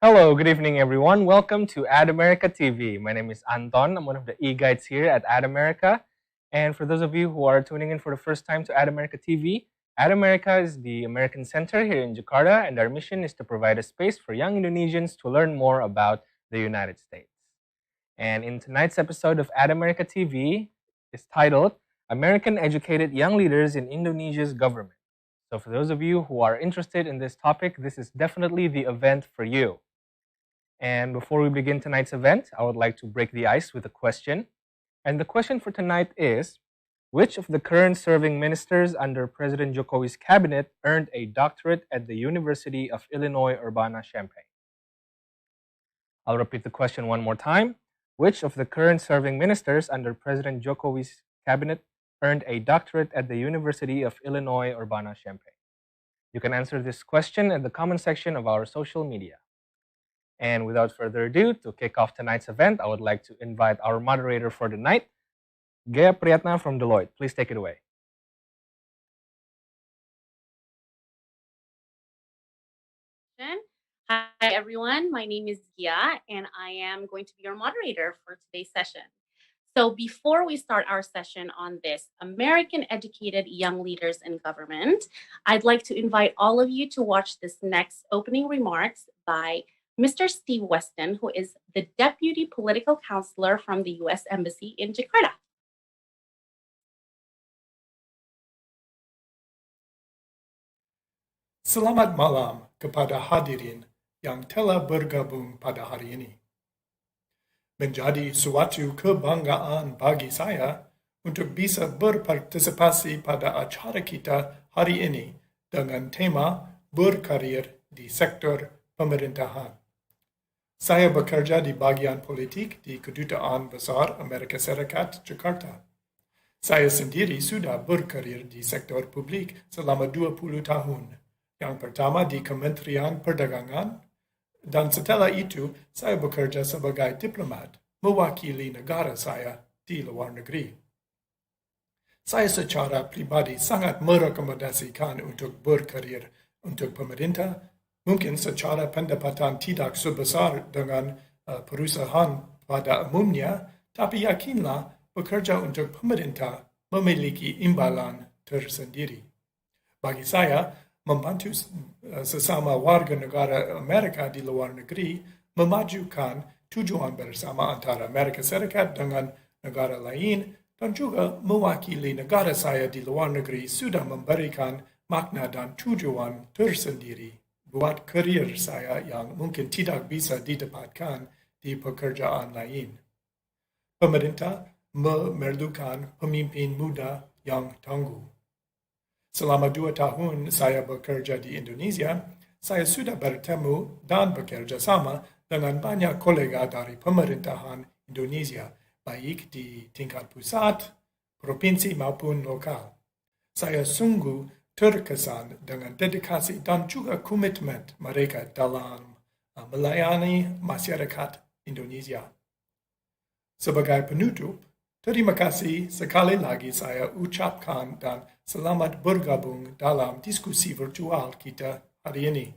Hello, good evening, everyone. Welcome to Ad America TV. My name is Anton. I'm one of the e-guides here at Ad America. And for those of you who are tuning in for the first time to Ad America TV, Ad America is the American Center here in Jakarta, and our mission is to provide a space for young Indonesians to learn more about the United States. And in tonight's episode of Ad America TV is titled American Educated Young Leaders in Indonesia's Government. So for those of you who are interested in this topic, this is definitely the event for you. And before we begin tonight's event, I would like to break the ice with a question. And the question for tonight is, which of the current serving ministers under President Jokowi's cabinet earned a doctorate at the University of Illinois Urbana-Champaign? I'll repeat the question one more time. Which of the current serving ministers under President Jokowi's cabinet earned a doctorate at the University of Illinois Urbana-Champaign? You can answer this question in the comment section of our social media. And without further ado, to kick off tonight's event, I would like to invite our moderator for the night, Ghea Priatna from Deloitte. Please take it away. Hi, everyone. My name is Ghea, and I am going to be your moderator for today's session. So before we start our session on this American Educated Young Leaders in Government, I'd like to invite all of you to watch this next opening remarks by Mr. Steve Weston, who is the Deputy Political Counselor from the U.S. Embassy in Jakarta. Selamat malam kepada hadirin yang telah bergabung pada hari ini. Menjadi suatu kebanggaan bagi saya untuk bisa berpartisipasi pada acara kita hari ini dengan tema berkarir di sektor pemerintahan. Saya bekerja di bagian politik di Kedutaan Besar Amerika Serikat, Jakarta. Saya sendiri sudah berkarir di sektor publik selama 20 tahun. Yang pertama di Kementerian Perdagangan, dan setelah itu saya bekerja sebagai diplomat mewakili negara saya di luar negeri. Saya secara pribadi sangat merekomendasikan untuk berkarir untuk pemerintah, mungkin secara pendapatan tidak sebesar dengan perusahaan pada umumnya, tapi yakinlah bekerja untuk pemerintah memiliki imbalan tersendiri. Bagi saya, membantu sesama warga negara Amerika di luar negeri memajukan tujuan bersama antara Amerika Serikat dengan negara lain dan juga mewakili negara saya di luar negeri sudah memberikan makna dan tujuan tersendiri buat karir saya yang mungkin tidak bisa didapatkan di pekerjaan lain. Pemerintah memerlukan pemimpin muda yang tangguh. Selama 2 tahun saya bekerja di Indonesia, saya sudah bertemu dan bekerja sama dengan banyak kolega dari pemerintahan Indonesia, baik di tingkat pusat, provinsi maupun lokal. Saya sungguh terkesan dengan dedikasi dan juga komitmen mereka dalam melayani masyarakat Indonesia. Sebagai penutup, terima kasih sekali lagi saya ucapkan dan selamat bergabung dalam diskusi virtual kita hari ini.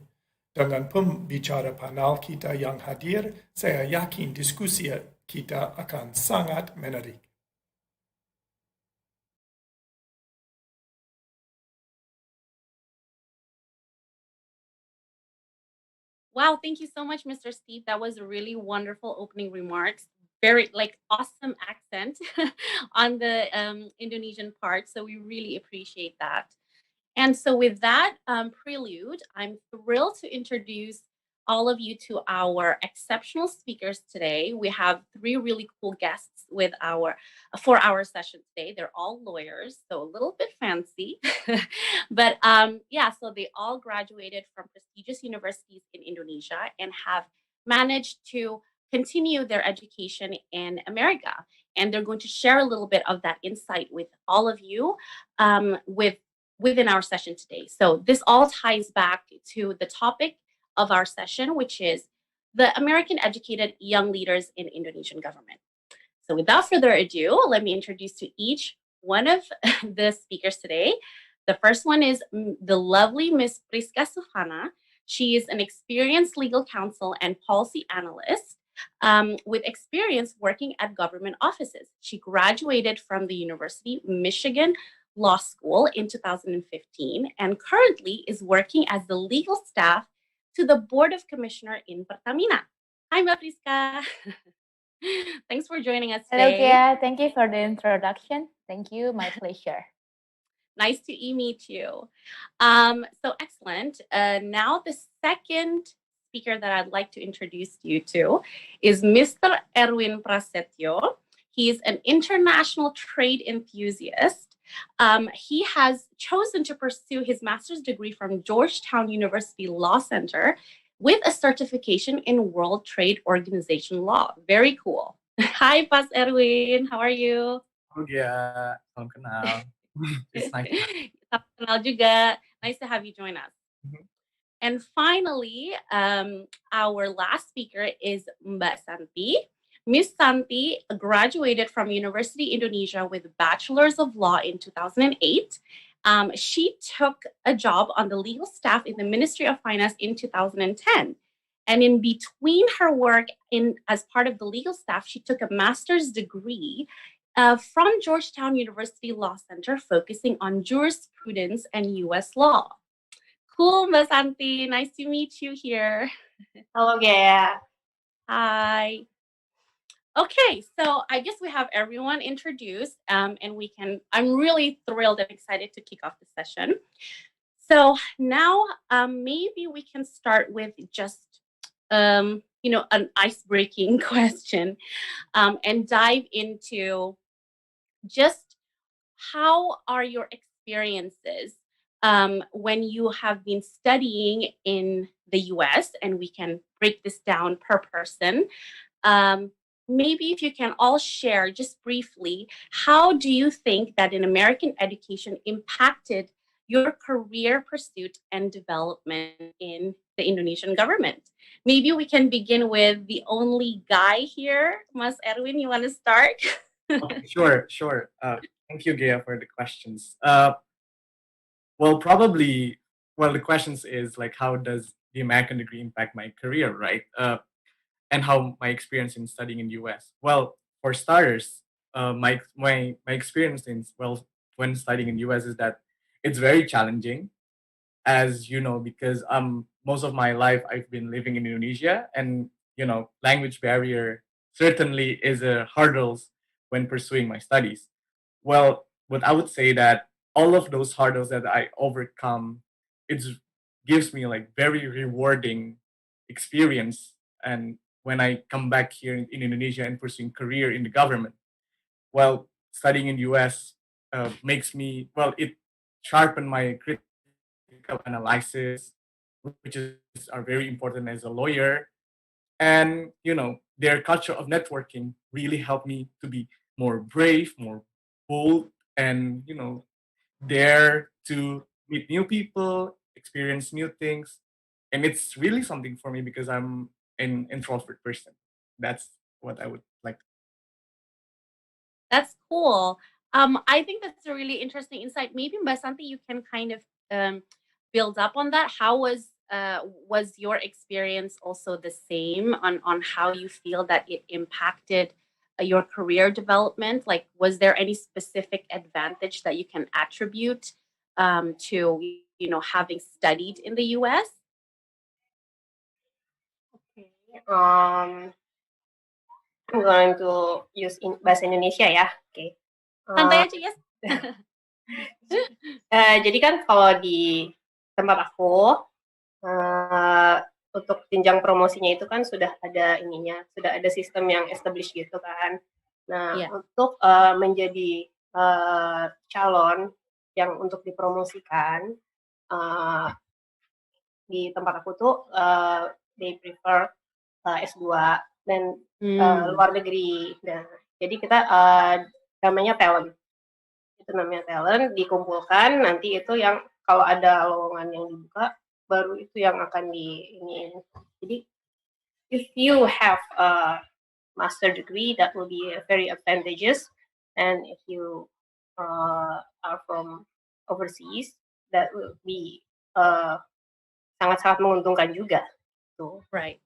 Dengan pembicara panel kita yang hadir, saya yakin diskusi kita akan sangat menarik. Wow, thank you so much, Mr. Steve. That was really wonderful opening remarks. Very awesome accent on the Indonesian part. So we really appreciate that. And so with that prelude, I'm thrilled to introduce all of you to our exceptional speakers today. We have 3 really cool guests for our session today. They're all lawyers, so a little bit fancy. But so they all graduated from prestigious universities in Indonesia and have managed to continue their education in America. And they're going to share a little bit of that insight with all of you within our session today. So this all ties back to the topic of our session, which is the American Educated Young Leaders in Indonesian Government. So without further ado, let me introduce to each one of the speakers today. The first one is the lovely Miss Priska Sufhana. She is an experienced legal counsel and policy analyst with experience working at government offices. She graduated from the University of Michigan Law School in 2015 and currently is working as the legal staff to the Board of Commissioner in Pertamina. Hi, Mbak Priska. Thanks for joining us Hello, today. Ghea. Thank you for the introduction. Thank you. My pleasure. Nice to meet you. So excellent. Now the second speaker that I'd like to introduce you to is Mr. Erwin Prasetyo. He is an international trade enthusiast. He has chosen to pursue his master's degree from Georgetown University Law Center with a certification in World Trade Organization law. Very cool. Hi, Pas Erwin. How are you? Oh yeah, salam kenal. It's nice. Salam kenal juga. Nice to have you join us. Mhm. And finally, our last speaker is Mbak Shanti. Miss Shanti graduated from University Indonesia with a Bachelor's of Law in 2008. She took a job on the legal staff in the Ministry of Finance in 2010. And in between her work as part of the legal staff, she took a master's degree from Georgetown University Law Center, focusing on jurisprudence and U.S. law. Cool, Mbak Shanti. Nice to meet you here. Hello, Ghea. Hi. Okay, so I guess we have everyone introduced, and I'm really thrilled and excited to kick off the session. So now maybe we can start with just, an ice-breaking question and dive into just how are your experiences when you have been studying in the US, and we can break this down per person. Maybe if you can all share just briefly, how do you think that an American education impacted your career pursuit and development in the Indonesian government? Maybe we can begin with the only guy here. Mas Erwin, you want to start? Okay, sure. Thank you, Ghea, for the questions. The questions is like, how does the American degree impact my career, right? And how my experience in studying in the US. Well, for starters, my experience when studying in the US is that it's very challenging, as you know, because most of my life I've been living in Indonesia, and language barrier certainly is a hurdles when pursuing my studies. Well, but I would say that all of those hurdles that I overcome, it gives me like very rewarding experience. And when I come back here in Indonesia and pursuing career in the government, well, studying in the US it sharpened my critical analysis, which are very important as a lawyer. And their culture of networking really helped me to be more brave, more bold, and dare to meet new people, experience new things. And it's really something for me because I'm an introvert person. That's what I would like. That's cool. I think that's a really interesting insight. Maybe Mbak Santi, you can kind of build up on that. How was your experience also the same on how you feel that it impacted your career development? Like, was there any specific advantage that you can attribute to having studied in the US? Okay. I'm going to use bahasa Indonesia ya. Oke. Santai aja, yes. Jadi kan kalau di tempat aku untuk jenjang promosinya itu kan sudah ada sudah ada sistem yang established gitu kan. Nah, untuk menjadi calon yang untuk dipromosikan di tempat aku tuh they prefer S2 dan luar negeri. Nah, jadi kita namanya talent. Itu namanya talent, dikumpulkan, nanti itu yang kalau ada lowongan yang dibuka, baru itu yang akan ini. Jadi, if you have a master degree, that will be very advantageous. And if you are from overseas, that will be sangat-sangat menguntungkan juga. Tuh. Right.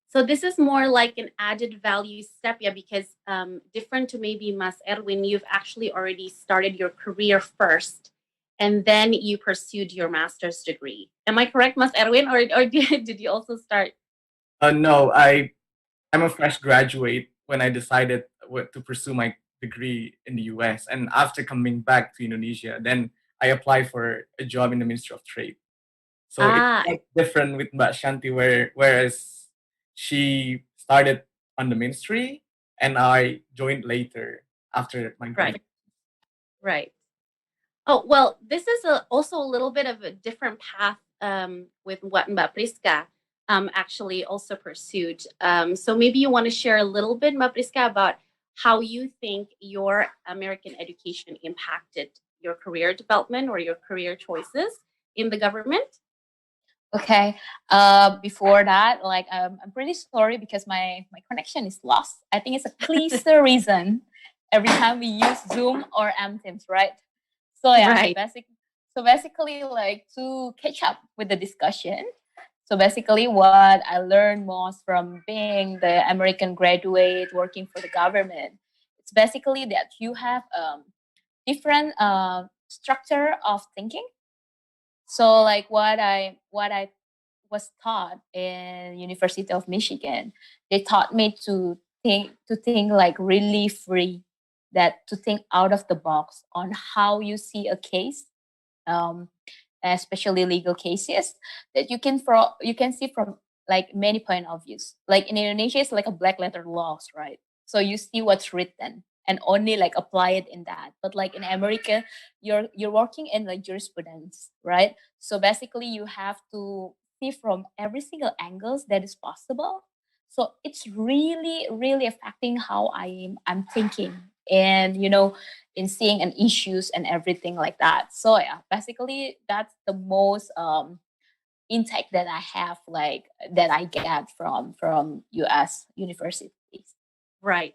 So this is more like an added value step, yeah, because different to maybe Mas Erwin, you've actually already started your career first, and then you pursued your master's degree. Am I correct, Mas Erwin, or did you also start? No, I'm a fresh graduate when I decided to pursue my degree in the US. And after coming back to Indonesia, then I applied for a job in the Ministry of Trade. So it's quite different with Mbak Shanti, whereas she started on the ministry and I joined later after my graduation. Right. Oh, well, this is also a little bit of a different path with what Mbak Priska actually also pursued. So maybe you want to share a little bit, Mbak Priska, about how you think your American education impacted your career development or your career choices in the government. Okay. Before that, like I'm pretty sorry because my connection is lost. I think it's a cliche reason every time we use Zoom or M Teams, right? So yeah, Right. so basically, like to catch up with the discussion. So basically, what I learned most from being the American graduate working for the government, it's basically that you have different structure of thinking. So like what I was taught in University of Michigan, they taught me to think like really free, that to think out of the box on how you see a case, especially legal cases, that you can see from like many point of views. Like in Indonesia, it's like a black letter laws, right? So you see what's written and only like apply it in that. But like in America, you're working in like jurisprudence, right? So basically you have to see from every single angles that is possible. So it's really, really affecting how I'm thinking, and in seeing an issues and everything like that. So yeah, basically that's the most intake that I have, like that I get from US universities. Right.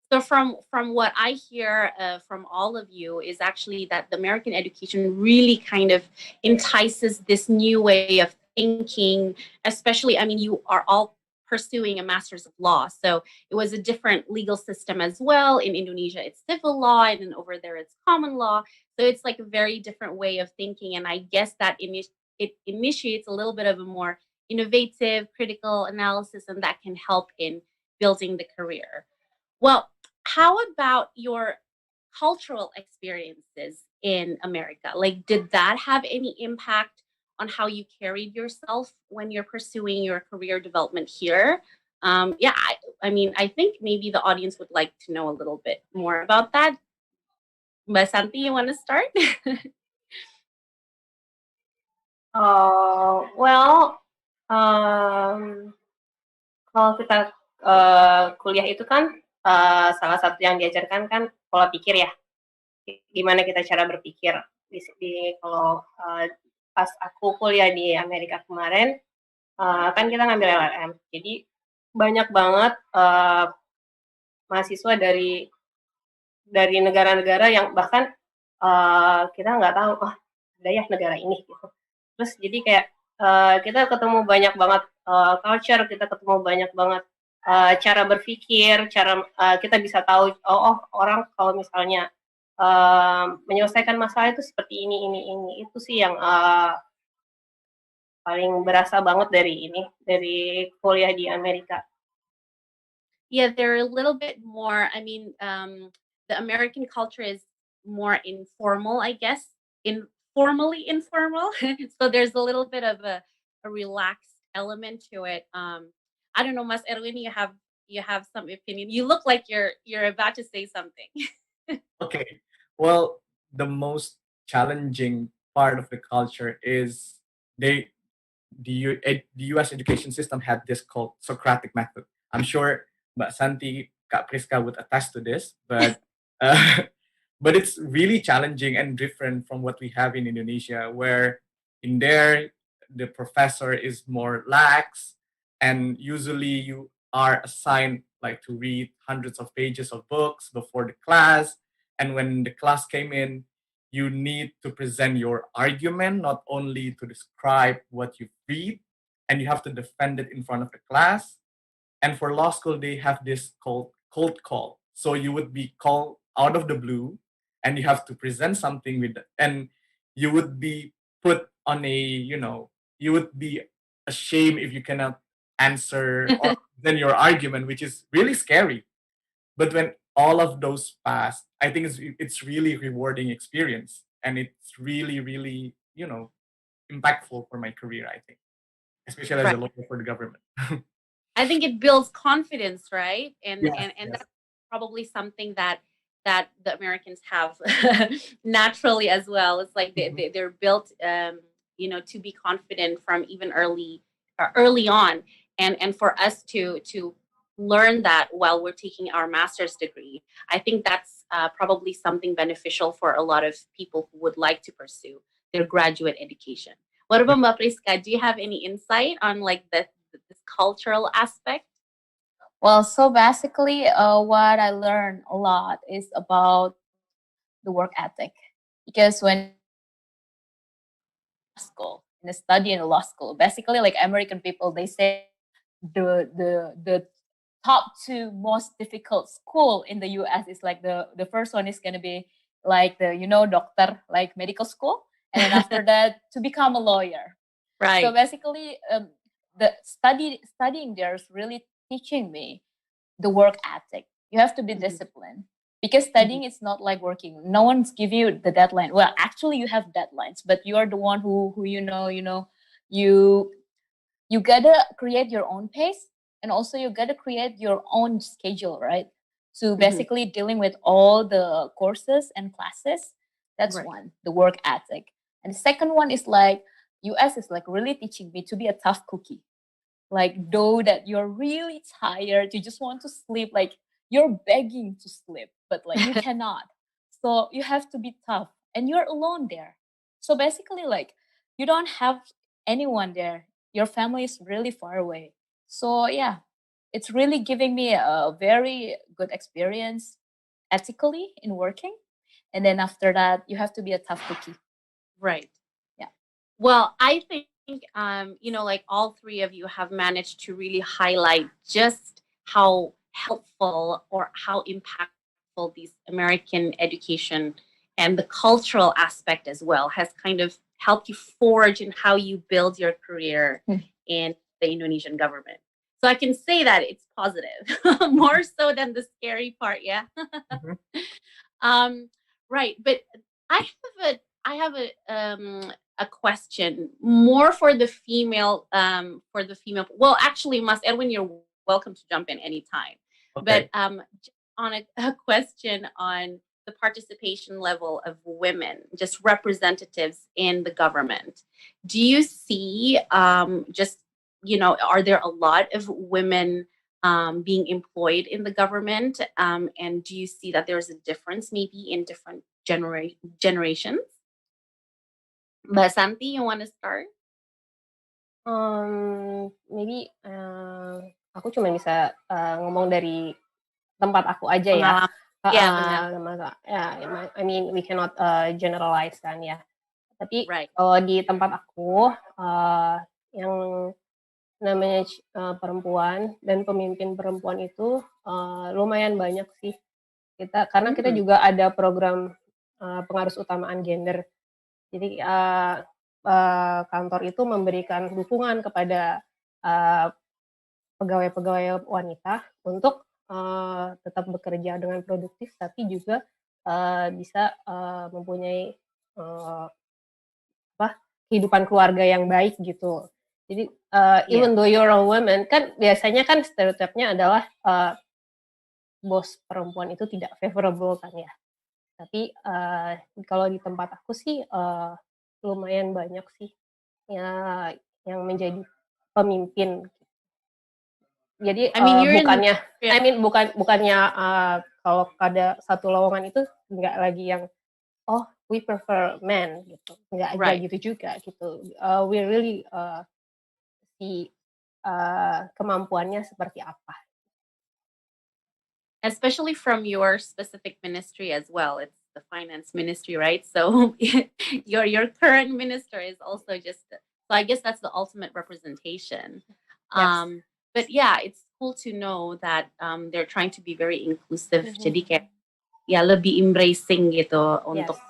So from what I hear from all of you is actually that the American education really kind of entices this new way of thinking, especially, I mean, you are all pursuing a master's of law. So it was a different legal system as well. In Indonesia, it's civil law, and then over there, it's common law. So it's like a very different way of thinking. And I guess that it initiates a little bit of a more innovative, critical analysis, and that can help in building the career. Well, how about your cultural experiences in America? Like, did that have any impact on how you carried yourself when you're pursuing your career development here? Yeah, I mean, I think maybe the audience would like to know a little bit more about that. Mbak Santi, you want to start? Well, kalau kita kuliah itu kan salah satu yang diajarkan kan pola pikir ya, gimana kita cara berpikir. Kalau pas aku kuliah di Amerika kemarin, kan kita ngambil LL.M. Jadi banyak banget mahasiswa dari negara-negara yang bahkan kita nggak tahu, ada ya negara ini gitu. Terus jadi kayak kita ketemu banyak banget culture, kita ketemu banyak banget cara berpikir, cara kita bisa tahu orang kalau misalnya menyelesaikan masalah itu seperti ini. Itu sih yang paling berasa banget dari kuliah di Amerika. Yeah, they're a little bit more, I mean, the American culture is more informal, I guess, informally informal. So there's a little bit of a relaxed element to it. I don't know, Mas Erwin, you have some opinion. You look like you're about to say something. Okay. Well, the most challenging part of the culture is the US education system had this called Socratic method. I'm sure Mbak Santi, Kak Priska would attest to this, but but it's really challenging and different from what we have in Indonesia, where in there the professor is more lax, and usually you are assigned like to read hundreds of pages of books before the class, and when the class came in, you need to present your argument, not only to describe what you read, and you have to defend it in front of the class. And for law school, they have this called cold call. So you would be called out of the blue, and you have to present something with, and you would be put on a, you would be ashamed if you cannot answer or then your argument, which is really scary. But when all of those pass, I think it's really rewarding experience, and it's really, really, impactful for my career, I think, especially as a lawyer for the government. I think it builds confidence, right? And Yes, and yes. that's probably something that the Americans have naturally as well. It's like they're built, to be confident from even early on, and for us to learn that while we're taking our master's degree, I think that's probably something beneficial for a lot of people who would like to pursue their graduate education. What about Mbak Priska? Do you have any insight on like this cultural aspect? Well, so basically, what I learned a lot is about the work ethic, because when school in the study in law school, basically, like American people, they say the top two most difficult school in the US is like the first one is gonna be like the doctor, like medical school, and then after that to become a lawyer. Right. So basically, the studying there is really teaching me the work ethic. You have to be disciplined, because studying is not like working. No one's giving you the deadline. Well, actually, you have deadlines, but you are the one who you gotta create your own pace, and also you gotta create your own schedule, right? So basically, dealing with all the courses and classes. That's one, the work ethic. And the second one is like US is like really teaching me to be a tough cookie. Like, though that you're really tired, you just want to sleep, like you're begging to sleep, but like you cannot. So you have to be tough, and you're alone there. So basically, like, you don't have anyone there. Your family is really far away. So yeah, it's really giving me a very good experience ethically in working. And then after that, you have to be a tough cookie. Right. Yeah. Well, I think like all three of you have managed to really highlight just how helpful or how impactful these American education and the cultural aspect as well has kind of helped you forge in how you build your career in the Indonesian government. So I can say that it's positive, more so than the scary part. Yeah. Right. But I have a question more for the female. Well, actually, Mas Erwin, you're welcome to jump in anytime. Okay. But just on a question on the participation level of women, just representatives in the government. Do you see are there a lot of women being employed in the government? And do you see that there's a difference maybe in different generations? Mbak Shanti, you want to start? Maybe aku cuma bisa ngomong dari tempat aku aja ya. Benar. I mean we cannot generalize kan ya. Tapi Right. kalau di tempat aku yang namanya perempuan dan pemimpin perempuan itu lumayan banyak sih. Karena kita juga ada program pengarus utamaan gender. Jadi kantor itu memberikan dukungan kepada pegawai-pegawai wanita untuk tetap bekerja dengan produktif, tapi juga bisa mempunyai kehidupan keluarga yang baik gitu. Jadi even though you're a woman, kan biasanya kan stereotipnya adalah bos perempuan itu tidak favorable kan ya. Tapi kalau di tempat aku sih lumayan banyak sih ya yang menjadi pemimpin. Jadi bukannya kalau ada satu lowongan itu nggak lagi yang we prefer men gitu, nggak gitu juga gitu. We really see kemampuannya seperti apa. Especially from your specific ministry as well. It's the finance ministry, right? So your current minister is also just, so I guess that's the ultimate representation. Yes. But yeah, it's cool to know that they're trying to be very inclusive. Jadi kayak ya lebih embracing gitu untuk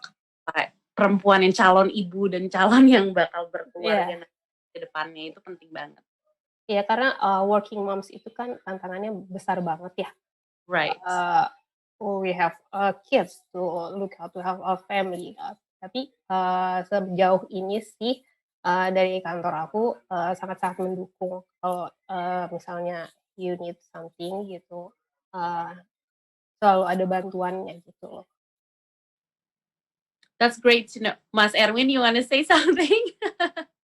perempuan yang calon ibu dan calon yang bakal berkeluarga ke depannya, itu penting banget. Ya, karena working moms itu kan tantangannya besar banget ya. Right. We have kids to look out, to have a family. Tapi sejauh ini sih dari kantor aku sangat-sangat mendukung kalau misalnya you need something gitu, selalu ada bantuannya gitu loh. That's great to know. Mas Erwin, you want to say something?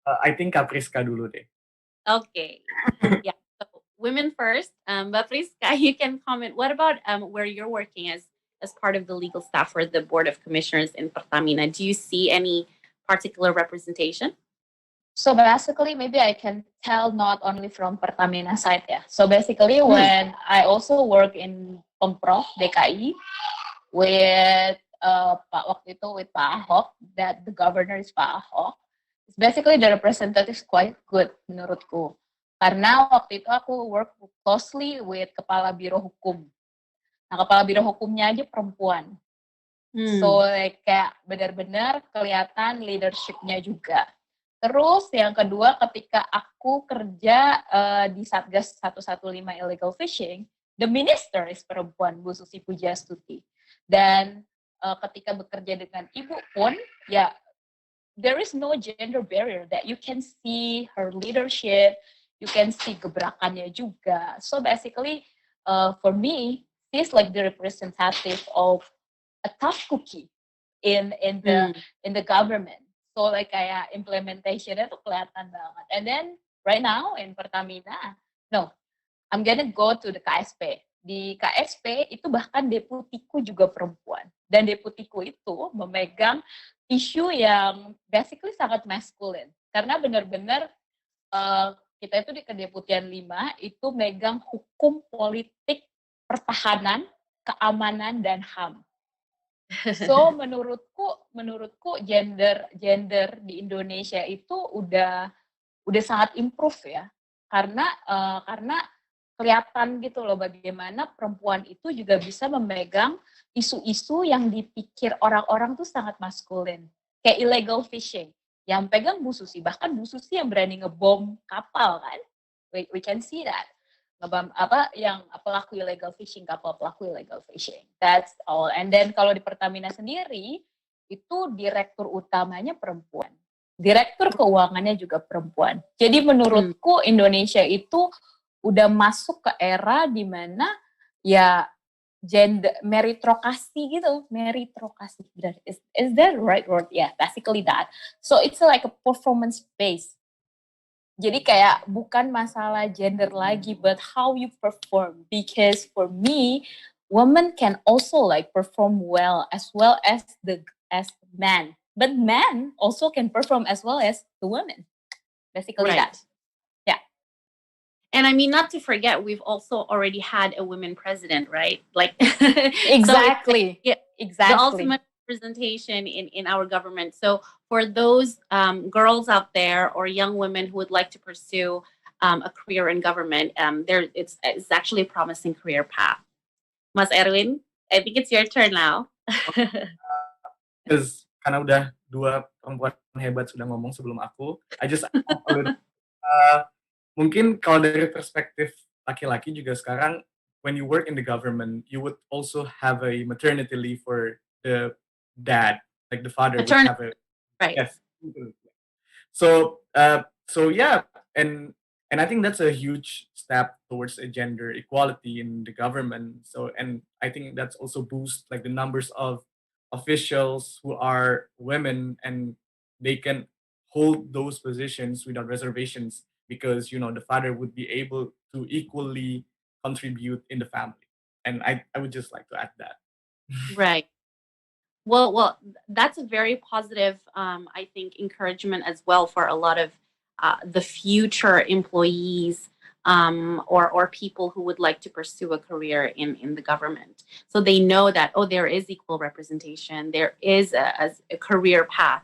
I think Kak Priska dulu deh. Okay. Yeah. So women first. But Priska, you can comment. What about where you're working as part of the legal staff for the Board of Commissioners in Pertamina? Do you see any particular representation? So basically, maybe I can tell not only from Pertamina side ya. So basically, when I also work in Pemprov DKI with waktu itu with Pak Ahok, that the governor is Pak Ahok. It's basically the representative is quite good menurutku. Karena waktu itu aku work closely with Kepala Biro Hukum. Nah, Kepala Biro Hukumnya aja perempuan. So like, kayak benar-benar kelihatan leadership-nya juga. Terus yang kedua, ketika aku kerja di Satgas 115 Illegal Fishing, the minister is perempuan, Bu Susi Pujastuti. Dan ketika bekerja dengan ibu pun, ya there is no gender barrier, that you can see her leadership, you can see gebrakannya juga. So basically, for me, she's like the representative of a tough cookie in the government. So like kayak implementationnya tuh kelihatan banget. And then right now in Pertamina, no, I'm gonna go to the KSP. Di KSP itu bahkan deputiku juga perempuan. Dan deputiku itu memegang isu yang basically sangat maskulin. Karena benar-benar kita itu di Kedeputian 5 itu megang hukum politik pertahanan, keamanan, dan HAM. So menurutku gender di Indonesia itu udah sangat improve ya. Karena kelihatan gitu loh bagaimana perempuan itu juga bisa memegang isu-isu yang dipikir orang-orang tuh sangat maskulin. Kayak illegal fishing, yang pegang Bu Susi, bahkan Bu Susi yang berani ngebom kapal kan. We can see that. Ngebom yang pelaku illegal fishing, kapal pelaku illegal fishing. That's all. And then kalau di Pertamina sendiri, itu direktur utamanya perempuan. Direktur keuangannya juga perempuan. Jadi menurutku Indonesia itu udah masuk ke era di mana ya gender meritokrasi gitu, meritokrasi. Is that the right word? Yeah, basically that. So it's like a performance based. Jadi kayak bukan masalah gender lagi, but how you perform. Because for me, women can also like perform well as men. But men also can perform as well as the women. Basically that. And I mean, not to forget, we've also already had a women president, right? Like exactly. So exactly. The ultimate representation in our government. So for those girls out there or young women who would like to pursue a career in government, it's actually a promising career path. Mas Erwin, I think it's your turn now. Karena udah dua perempuan hebat sudah ngomong sebelum aku, I just mungkin kalau dari perspektif laki-laki juga sekarang, when you work in the government, you would also have a maternity leave for the dad, like the father would have a right. Yes. So yeah, and I think that's a huge step towards a gender equality in the government. So, and I think that's also boost like the numbers of officials who are women, and they can hold those positions without reservations, because the father would be able to equally contribute in the family. And I would just like to add that. Right. Well, that's a very positive, I think, encouragement as well for a lot of the future employees or people who would like to pursue a career in the government. So they know that, oh, there is equal representation. There is a career path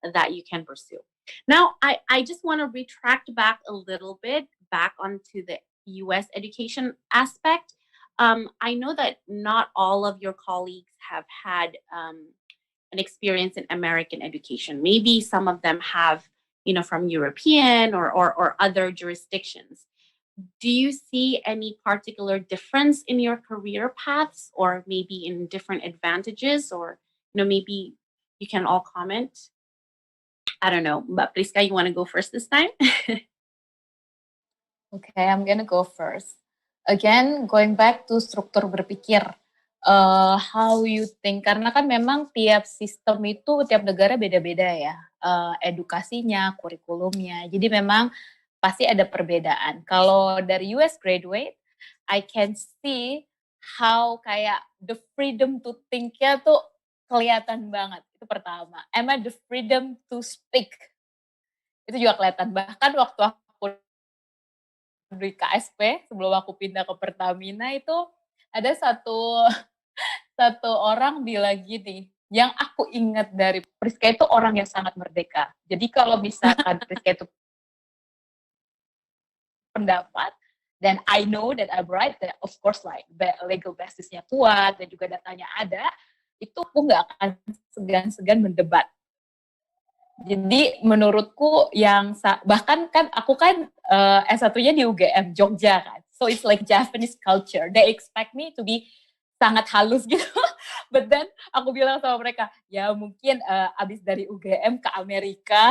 that you can pursue. Now, I just want to retract back a little bit back onto the US education aspect. I know that not all of your colleagues have had an experience in American education. Maybe some of them have, from European or other jurisdictions. Do you see any particular difference in your career paths, or maybe in different advantages, or maybe you can all comment? I don't know, but Priska, you want to go first this time? Okay, I'm gonna go first. Again, going back to struktur berpikir, how you think, karena kan memang tiap sistem itu, tiap negara beda-beda ya, edukasinya, kurikulumnya, jadi memang pasti ada perbedaan. Kalau dari US graduate, I can see how kayak the freedom to think-nya tuh kelihatan banget, itu pertama. Emma the freedom to speak, itu juga kelihatan. Bahkan waktu aku di KSP sebelum aku pindah ke Pertamina itu ada satu orang bilang gini, yang aku ingat dari Priska itu orang yang sangat merdeka. Jadi kalau misalkan Priska itu pendapat, dan I know that I'm right, that of course like legal basisnya kuat dan juga datanya ada, itu aku nggak akan segan-segan mendebat. Jadi menurutku yang bahkan kan aku kan S1-nya di UGM Jogja kan, so it's like Japanese culture. They expect me to be sangat halus gitu. But then aku bilang sama mereka, ya mungkin abis dari UGM ke Amerika,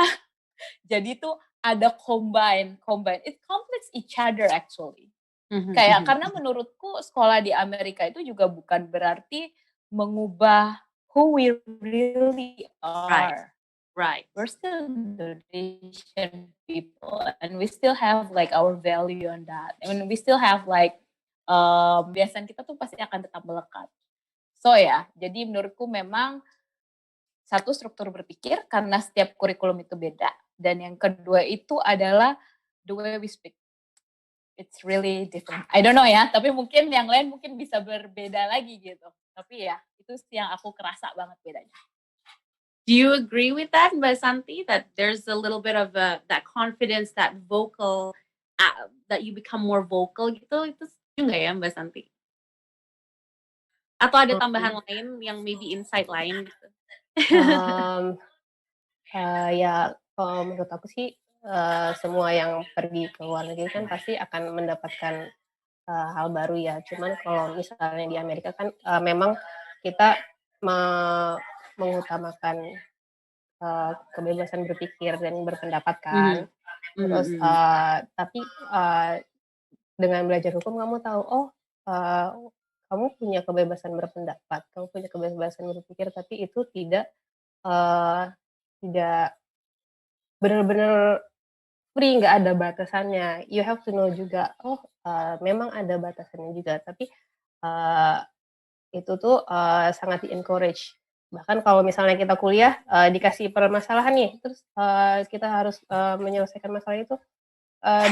jadi tuh ada combine. It completes each other actually. Kayak karena menurutku sekolah di Amerika itu juga bukan berarti mengubah who we really are. Right. We're still Indonesian people, and we still have like our value on that. I mean, we still have like kebiasaan kita tuh pasti akan tetap melekat. So ya, jadi menurutku memang satu struktur berpikir karena setiap kurikulum itu beda, dan yang kedua itu adalah the way we speak. It's really different. I don't know ya, tapi mungkin yang lain mungkin bisa berbeda lagi gitu. Tapi ya, itu yang aku kerasa banget bedanya. Do you agree with that, Mbak Shanti, that there's a little bit of that confidence, that vocal, that you become more vocal gitu? Itu juga ya, Mbak Shanti? Atau ada tambahan lain yang maybe insight lain gitu? Ya, menurut aku sih semua yang pergi ke luar negeri kan pasti akan mendapatkan hal baru ya. Cuman kalau misalnya di Amerika kan memang kita mengutamakan kebebasan berpikir dan berpendapat kan. Terus tapi dengan belajar hukum kamu tahu, kamu punya kebebasan berpendapat, kamu punya kebebasan berpikir, tapi itu tidak benar-benar free, nggak ada batasannya. You have to know juga, memang ada batasannya juga, tapi itu tuh sangat di-encourage. Bahkan kalau misalnya kita kuliah dikasih permasalahan nih, terus kita harus menyelesaikan masalah itu,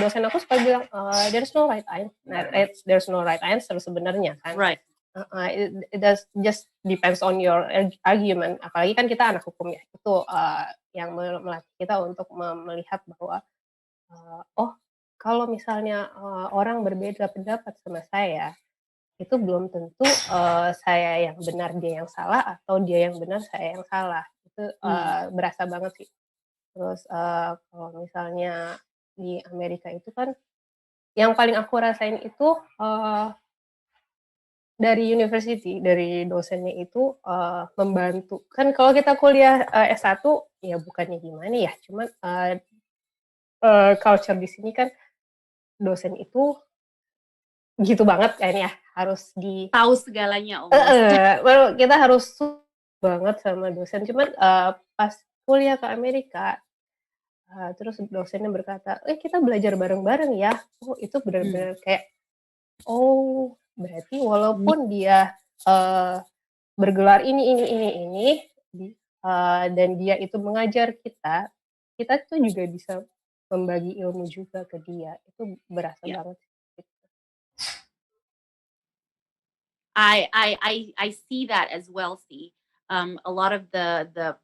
dosen aku suka bilang there's no right answer sebenarnya kan. Right. It does just depends on your argument. Apalagi kan kita anak hukum ya, itu yang melatih kita untuk melihat bahwa kalau misalnya orang berbeda pendapat sama saya, itu belum tentu saya yang benar dia yang salah, atau dia yang benar saya yang salah. Itu berasa banget sih. Terus kalau misalnya di Amerika itu kan yang paling aku rasain itu dari university, dari dosennya itu membantu. Kan kalau kita kuliah S1 ya bukannya gimana ya, cuman culture di sini kan dosen itu gitu banget kan ya, harus tahu segalanya kita harus banget sama dosen. Cuman pas kuliah ke Amerika, terus dosennya berkata, kita belajar bareng-bareng ya. Itu benar-benar kayak, berarti walaupun dia bergelar ini dan dia itu mengajar kita tuh juga bisa membagi ilmu juga ke dia. Itu berasa Yeah. banget. I see that as well. See, a lot of the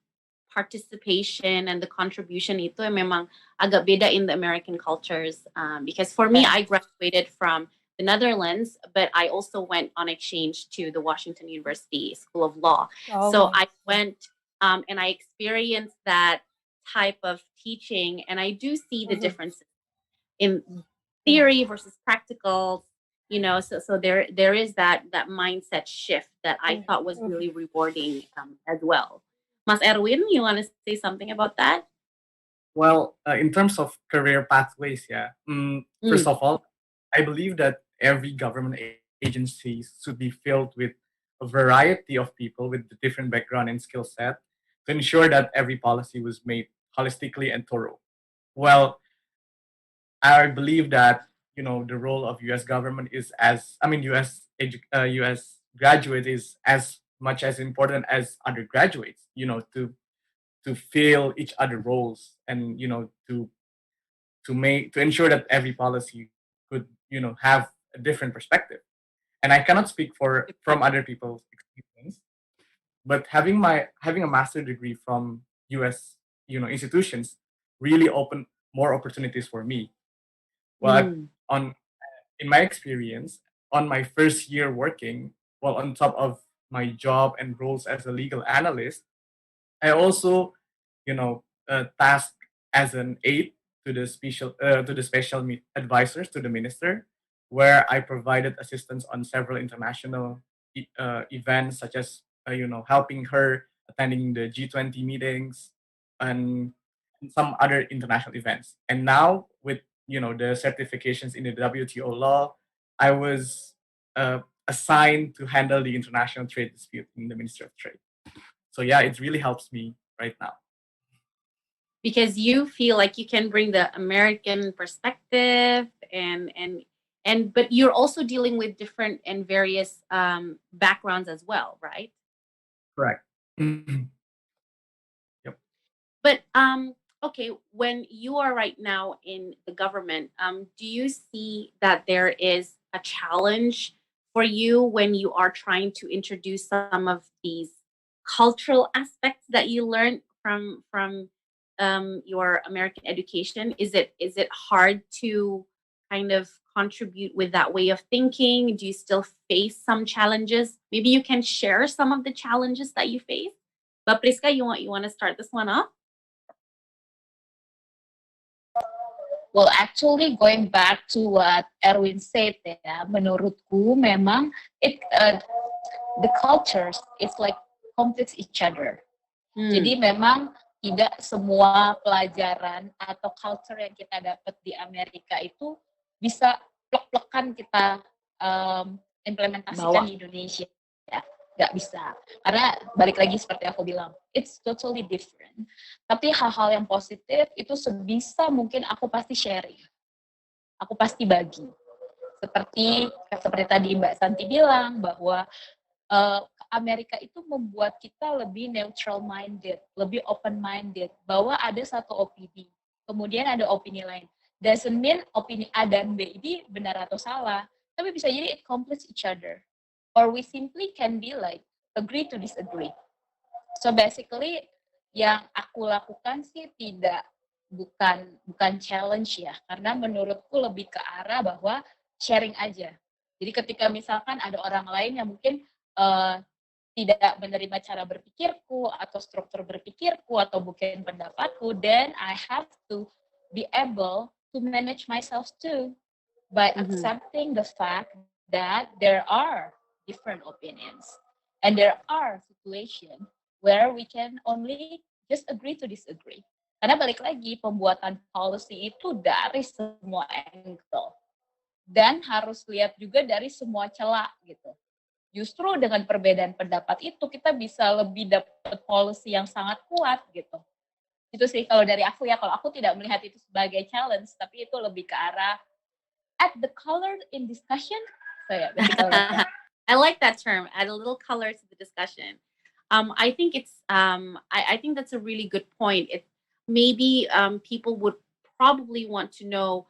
participation and the contribution itu memang agak beda in the American cultures. Because for me, I graduated from the Netherlands, but I also went on exchange to the Washington University School of Law. So I went and I experienced that type of teaching, and I do see the differences in theory versus practical. You know, so there is that mindset shift that I thought was really rewarding as well. Mas Erwin, you want to say something about that? Well, in terms of career pathways, first of all, I believe that every government agency should be filled with a variety of people with a different background and skill set to ensure that every policy was made holistically and thorough. Well, I believe that the role of U.S. government is U.S. graduate is as much as important as undergraduates. To fill each other roles and to ensure that every policy could have a different perspective. And I cannot speak from other people's experience, but having a master degree from US institutions really opened more opportunities for me. Well, in my experience, on my first year working, well, on top of my job and roles as a legal analyst, I also, tasked as an aide to the special advisors to the minister, where I provided assistance on several international events, such as helping her attending the G20 meetings and some other international events. And now with the certifications in the WTO law, I was assigned to handle the international trade dispute in the Ministry of Trade. So yeah, it really helps me right now. Because you feel like you can bring the American perspective and but you're also dealing with different and various backgrounds as well, right? Correct. Yep. But okay, when you are right now in the government, do you see that there is a challenge for you when you are trying to introduce some of these cultural aspects that you learned from your American education? Is it hard to kind of contribute with that way of thinking? Do you still face some challenges? Maybe you can share some of the challenges that you face. But Priska, you want to start this one off? Well, actually going back to what Erwin said ya, menurutku memang the cultures is like completes each other. Jadi memang tidak semua pelajaran atau culture yang kita dapat di Amerika itu bisa plek-plekan kita implementasikan di Indonesia. Ya, nggak bisa. Karena balik lagi seperti aku bilang, it's totally different. Tapi hal-hal yang positif itu sebisa mungkin aku pasti sharing. Aku pasti bagi. Seperti tadi Mbak Shanti bilang bahwa Amerika itu membuat kita lebih neutral minded, lebih open minded, bahwa ada satu opini, kemudian ada opini lain. Doesn't mean opini A dan B ini benar atau salah, tapi bisa jadi it completes each other. Or we simply can be like agree to disagree. So basically yang aku lakukan sih bukan challenge ya, karena menurutku lebih ke arah bahwa sharing aja. Jadi ketika misalkan ada orang lain yang mungkin tidak menerima cara berpikirku atau struktur berpikirku atau bukan pendapatku, then I have to be able to manage myself too by accepting the fact that there are different opinions and there are situations where we can only just agree to disagree. Karena balik lagi, pembuatan policy itu dari semua angle dan harus lihat juga dari semua celah gitu. Justru dengan perbedaan pendapat itu kita bisa lebih dapat policy yang sangat kuat gitu. Itu sih kalau dari aku ya, kalau aku tidak melihat itu sebagai challenge, tapi itu lebih ke arah add the color in discussion. So yeah, I like that term, add a little color to the discussion. I think it's I think that's a really good point. It maybe people would probably want to know,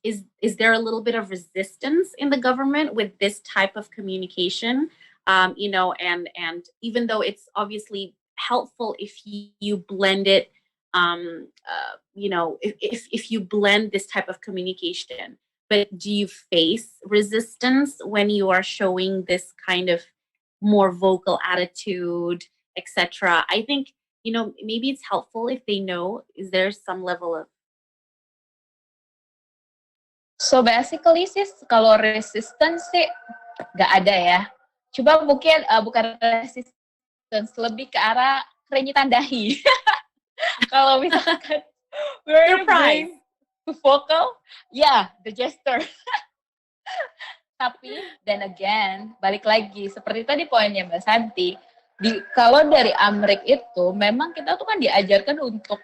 is there a little bit of resistance in the government with this type of communication? And even though it's obviously helpful if you blend it, if you blend this type of communication, but do you face resistance when you are showing this kind of more vocal attitude, etc.? I think, maybe it's helpful if they know, is there some level of... So basically sih kalau resistance sih nggak ada ya. Coba mungkin bukan resistance, lebih ke arah kerenyitan dahi. Kalau misalkan we're Surprise. too vocal, the gesture. Tapi then again, balik lagi seperti tadi poinnya Mbak Shanti, kalau dari Amerika itu memang kita tuh kan diajarkan untuk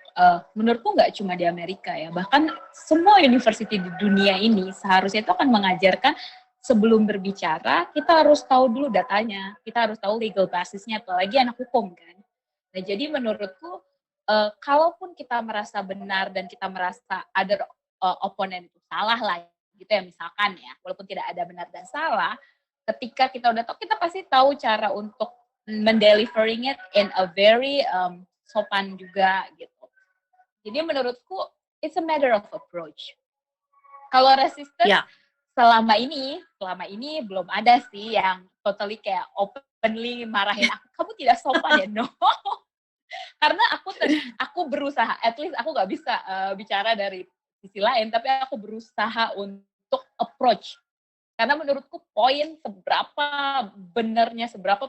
menurutku nggak cuma di Amerika ya, bahkan semua university di dunia ini seharusnya itu akan mengajarkan sebelum berbicara kita harus tahu dulu datanya, kita harus tahu legal basisnya, apalagi anak hukum kan. Nah jadi menurutku kalaupun kita merasa benar dan kita merasa ada oponen itu salah lah gitu ya misalkan ya, walaupun tidak ada benar dan salah, ketika kita udah tahu kita pasti tahu cara untuk mendelivering it in a very sopan juga gitu. Jadi menurutku it's a matter of approach. Kalau resistance selama ini belum ada sih yang totally kayak openly marahin aku, kamu tidak sopan ya, no. Karena aku berusaha, at least aku nggak bisa bicara dari sisi lain, tapi aku berusaha untuk approach. Karena menurutku poin seberapa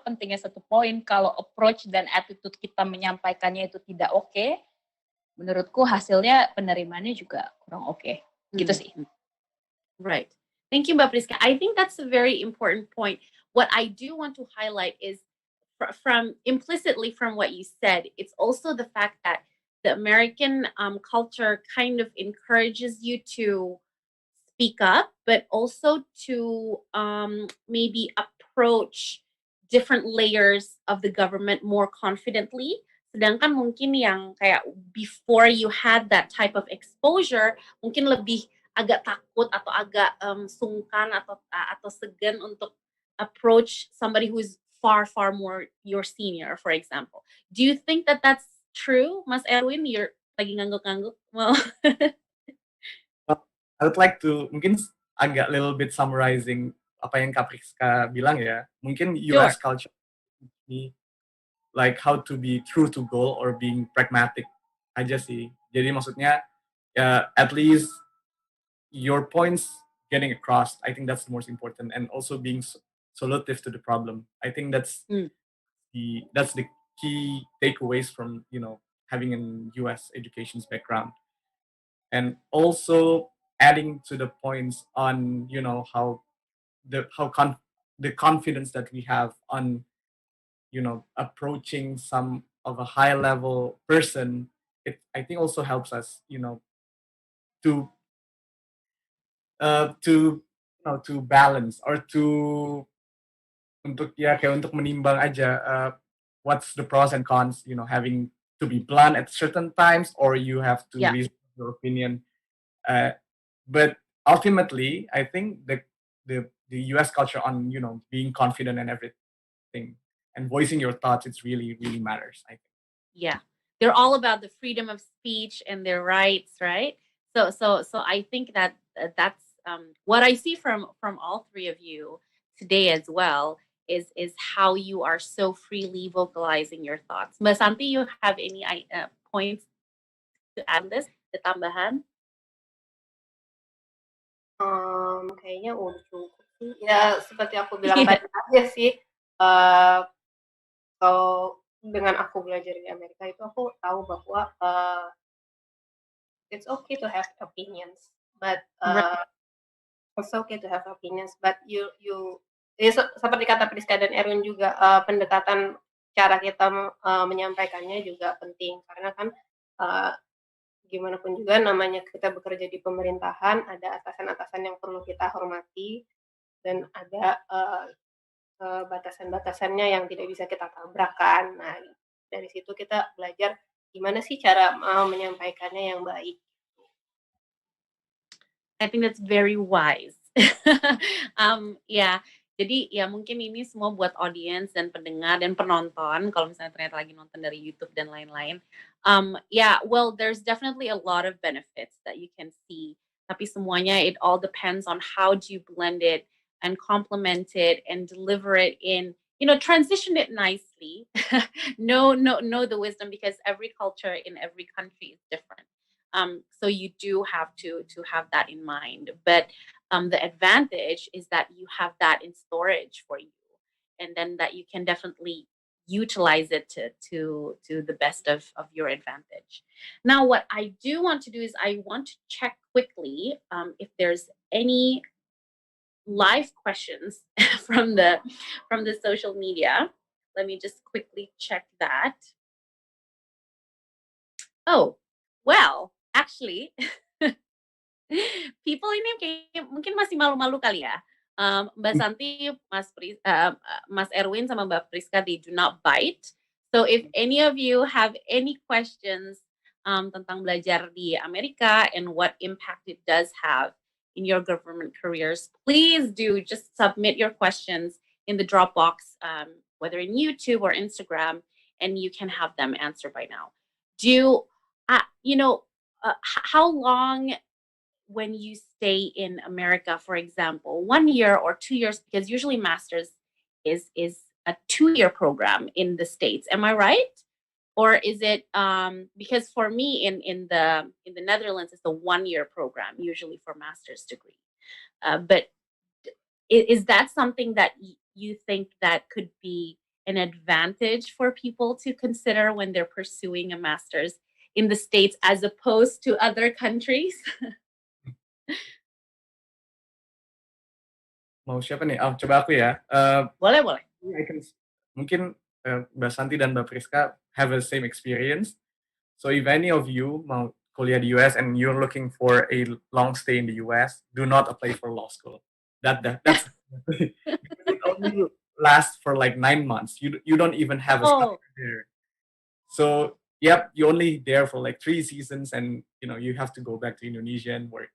pentingnya satu poin, kalau approach dan attitude kita menyampaikannya itu tidak oke, menurutku hasilnya penerimaannya juga kurang oke. Gitu sih. Right. Thank you, Mbak Priska. I think that's a very important point. What I do want to highlight is from implicitly from what you said, it's also the fact that the American culture kind of encourages you to speak up, but also to maybe approach different layers of the government more confidently. Sedangkan mungkin yang kayak before you had that type of exposure, mungkin lebih agak takut atau agak sungkan atau segan untuk approach somebody who's far more your senior, for example. Do you think that that's true, Mas Erwin? You're lagi ngangguk-ngangguk. Well, I would like to mungkin agak little bit summarizing apa yang Kak Priska bilang ya. Mungkin US culture like how to be true to goal or being pragmatic aja sih. Jadi maksudnya at least your points getting across. I think that's the most important, and also being solutive to the problem. I think that's the key takeaways from having an US education's background, and also adding to the points on how the confidence that we have on approaching some of a high level person. I think also helps us to balance or untuk menimbang aja what's the pros and cons, having to be blunt at certain times, or you have to reserve your opinion. But ultimately, I think the US culture on being confident and everything and voicing your thoughts, it's really matters, I think. Yeah, they're all about the freedom of speech and their rights, right? So I think that that's what I see from all three of you today as well, is how you are so freely vocalizing your thoughts. Mbak Shanti, you have any points to add this? Tambahan? Kayaknya udah cukup sih. Ya seperti aku bilang tadi aja sih. Kalau dengan aku belajar di Amerika itu aku tahu bahwa it's okay to have opinions, but it's okay to have opinions, but you seperti kata Priska dan Erwin juga, pendekatan cara kita menyampaikannya juga penting, karena kan gimana pun juga namanya kita bekerja di pemerintahan, ada atasan-atasan yang perlu kita hormati dan ada batasan-batasannya yang tidak bisa kita tabrakan. Nah, dari situ kita belajar gimana sih cara menyampaikannya yang baik. I think that's very wise. Ya, jadi ya mungkin ini semua buat audience dan pendengar dan penonton. Kalau misalnya ternyata lagi nonton dari YouTube dan lain-lain. Yeah, well, there's definitely a lot of benefits that you can see. Tapi semuanya, it all depends on how do you blend it and complement it and deliver it in, transition it nicely. Know the wisdom, because every culture in every country is different. So you do have to have that in mind. But the advantage is that you have that in storage for you, and then that you can definitely utilize it to the best of your advantage. Now, what I do want to do is I want to check quickly if there's any live questions from the social media. Let me just quickly check that. Oh, well, actually, people ini kayak mungkin masih malu-malu kali ya. Mbak Shanti, Mas Erwin sama Mbak Priska, they do not bite. So if any of you have any questions tentang belajar di Amerika and what impact it does have in your government careers, please do just submit your questions in the Dropbox, whether in YouTube or Instagram, and you can have them answered by now. How long, when you stay in America, for example, 1 year or 2 years, because usually master's is a 2-year program in the States. Am I right? Or is it because for me in the Netherlands, it's a 1-year program usually for master's degree. But is that something that you think that could be an advantage for people to consider when they're pursuing a master's in the States as opposed to other countries? Mau siapa nih? Oh, coba aku ya. Boleh. Mungkin Mbak Shanti dan Mbak Priska have the same experience. So if any of you mau kuliah di US and you're looking for a long stay in the US, do not apply for law school. That's it only lasts for like 9 months. You don't even have a summer there. So yep, you're only there for like 3 seasons, and you have to go back to Indonesia and work.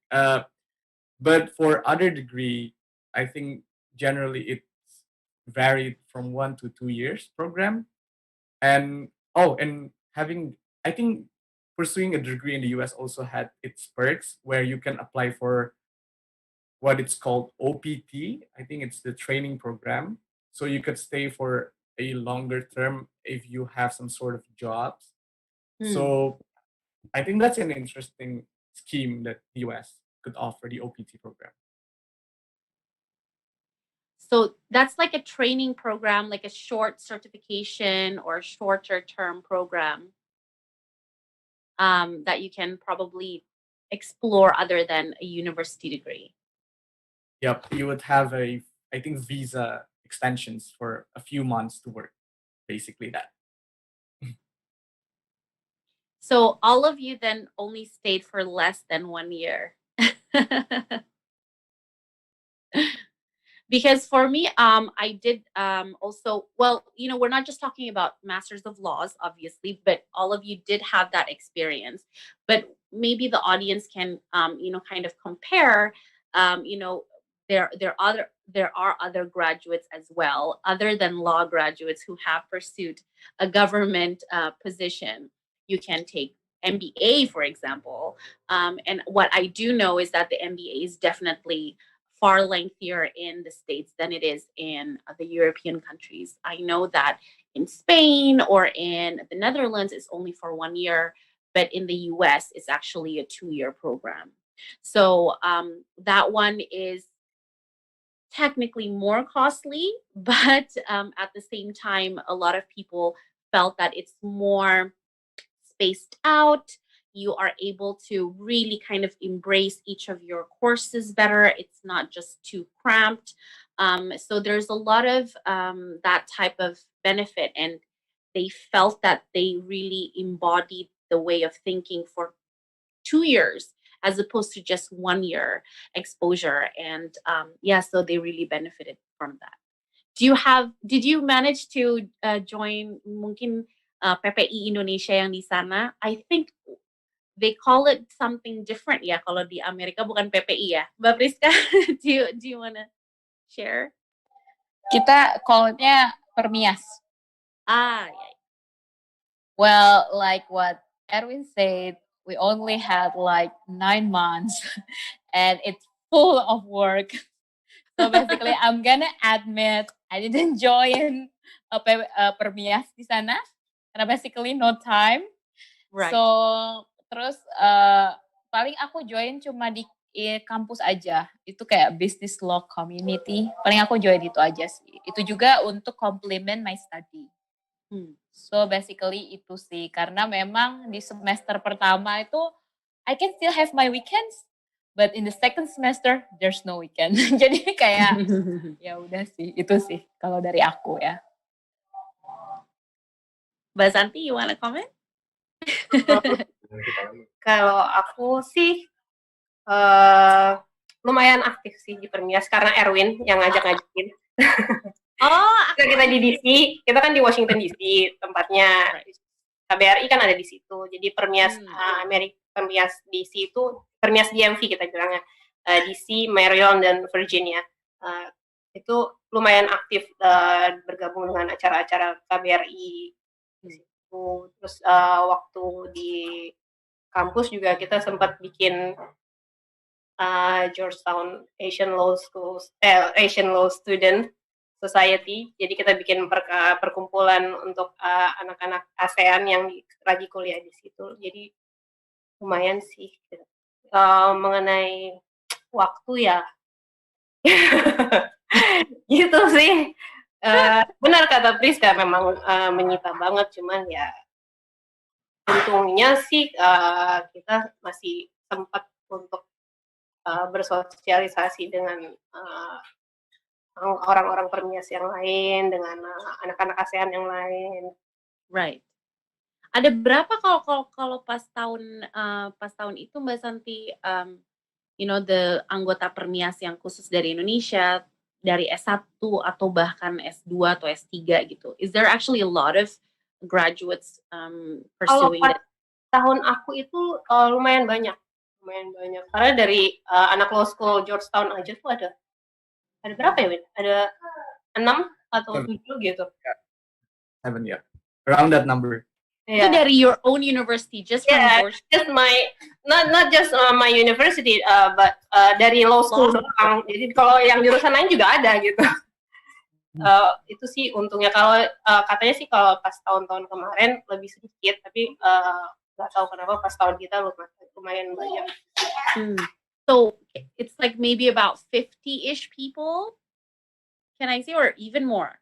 But for other degree, I think generally it's varied from 1 to 2 years program. And I think pursuing a degree in the US also had its perks, where you can apply for what it's called OPT. I think it's the training program. So you could stay for a longer term if you have some sort of jobs. So I think that's an interesting scheme that the US could offer, the OPT program. So that's like a training program, like a short certification or shorter term program that you can probably explore other than a university degree. Yep, you would have I think visa extensions for a few months to work, basically that. So all of you then only stayed for less than 1 year. Because for me, I did also, well, we're not just talking about Masters of Laws, obviously, but all of you did have that experience. But maybe the audience can, kind of compare, there are other graduates as well, other than law graduates, who have pursued a government position. You can take MBA, for example. And what I do know is that the MBA is definitely far lengthier in the States than it is in the European countries. I know that in Spain or in the Netherlands, it's only for 1 year, but in the US, it's actually a 2-year program. So that one is technically more costly, but at the same time, a lot of people felt that it's more spaced out. You are able to really kind of embrace each of your courses better. It's not just too cramped. So there's a lot of that type of benefit, and they felt that they really embodied the way of thinking for 2 years as opposed to just 1 year exposure. And so they really benefited from that. Did you manage to join mungkin PPI Indonesia yang di sana? I think they call it something different ya kalau di Amerika, bukan PPI ya. Mbak Priska, do you wanna share? Kita call-nya permias. Yeah. Well, like what Erwin said, we only had like 9 months and it's full of work. So basically, I'm gonna admit I didn't join permias di sana karena basically no time. Right. So terus paling aku join cuma di kampus aja. Itu kayak business law community. Paling aku join itu aja sih. Itu juga untuk complement my study. So basically itu sih, karena memang di semester pertama itu I can still have my weekends, but in the second semester there's no weekend. Jadi kayak ya udah sih, itu sih kalau dari aku ya. Mbak Shanti, you wanna comment? Kalau aku sih lumayan aktif sih di permias karena Erwin yang ngajak-ngajakin. Kita di DC, kita kan di Washington DC tempatnya. KBRI kan ada di situ. Jadi permias permias DC itu permias DMV kita bilangnya. DC, Maryland dan Virginia. Itu lumayan aktif bergabung dengan acara-acara KBRI di situ. Terus waktu di kampus juga kita sempat bikin Georgetown Asian Law Student Society. Jadi kita bikin perkumpulan untuk anak-anak ASEAN yang lagi kuliah di situ. Jadi lumayan sih. Mengenai waktu ya, gitu sih. Benar kata Priska, memang menyita banget. Cuman ya, untungnya sih kita masih sempat untuk bersosialisasi dengan orang-orang permias yang lain, dengan anak-anak ASEAN yang lain. Right. Ada berapa kalau pas tahun itu Mbak Shanti, the anggota permias yang khusus dari Indonesia, dari S1 atau bahkan S2 atau S3 gitu? Is there actually a lot of graduates pursuing that? Tahun aku itu lumayan banyak. Karena dari anak law school Georgetown aja tuh ada berapa ya, Win? Ada 6 atau 7 gitu. 7, yeah. Around that number. Itu dari your own university, just from Georgetown? Just not just my university, but dari law school doang. Jadi kalau yang jurusan lain juga ada gitu. Itu sih untungnya. Kalau katanya sih kalau pas tahun-tahun kemarin lebih sedikit, tapi nggak tahu kenapa pas tahun kita lumayan banyak. So it's like maybe about 50-ish people, can I say, or even more?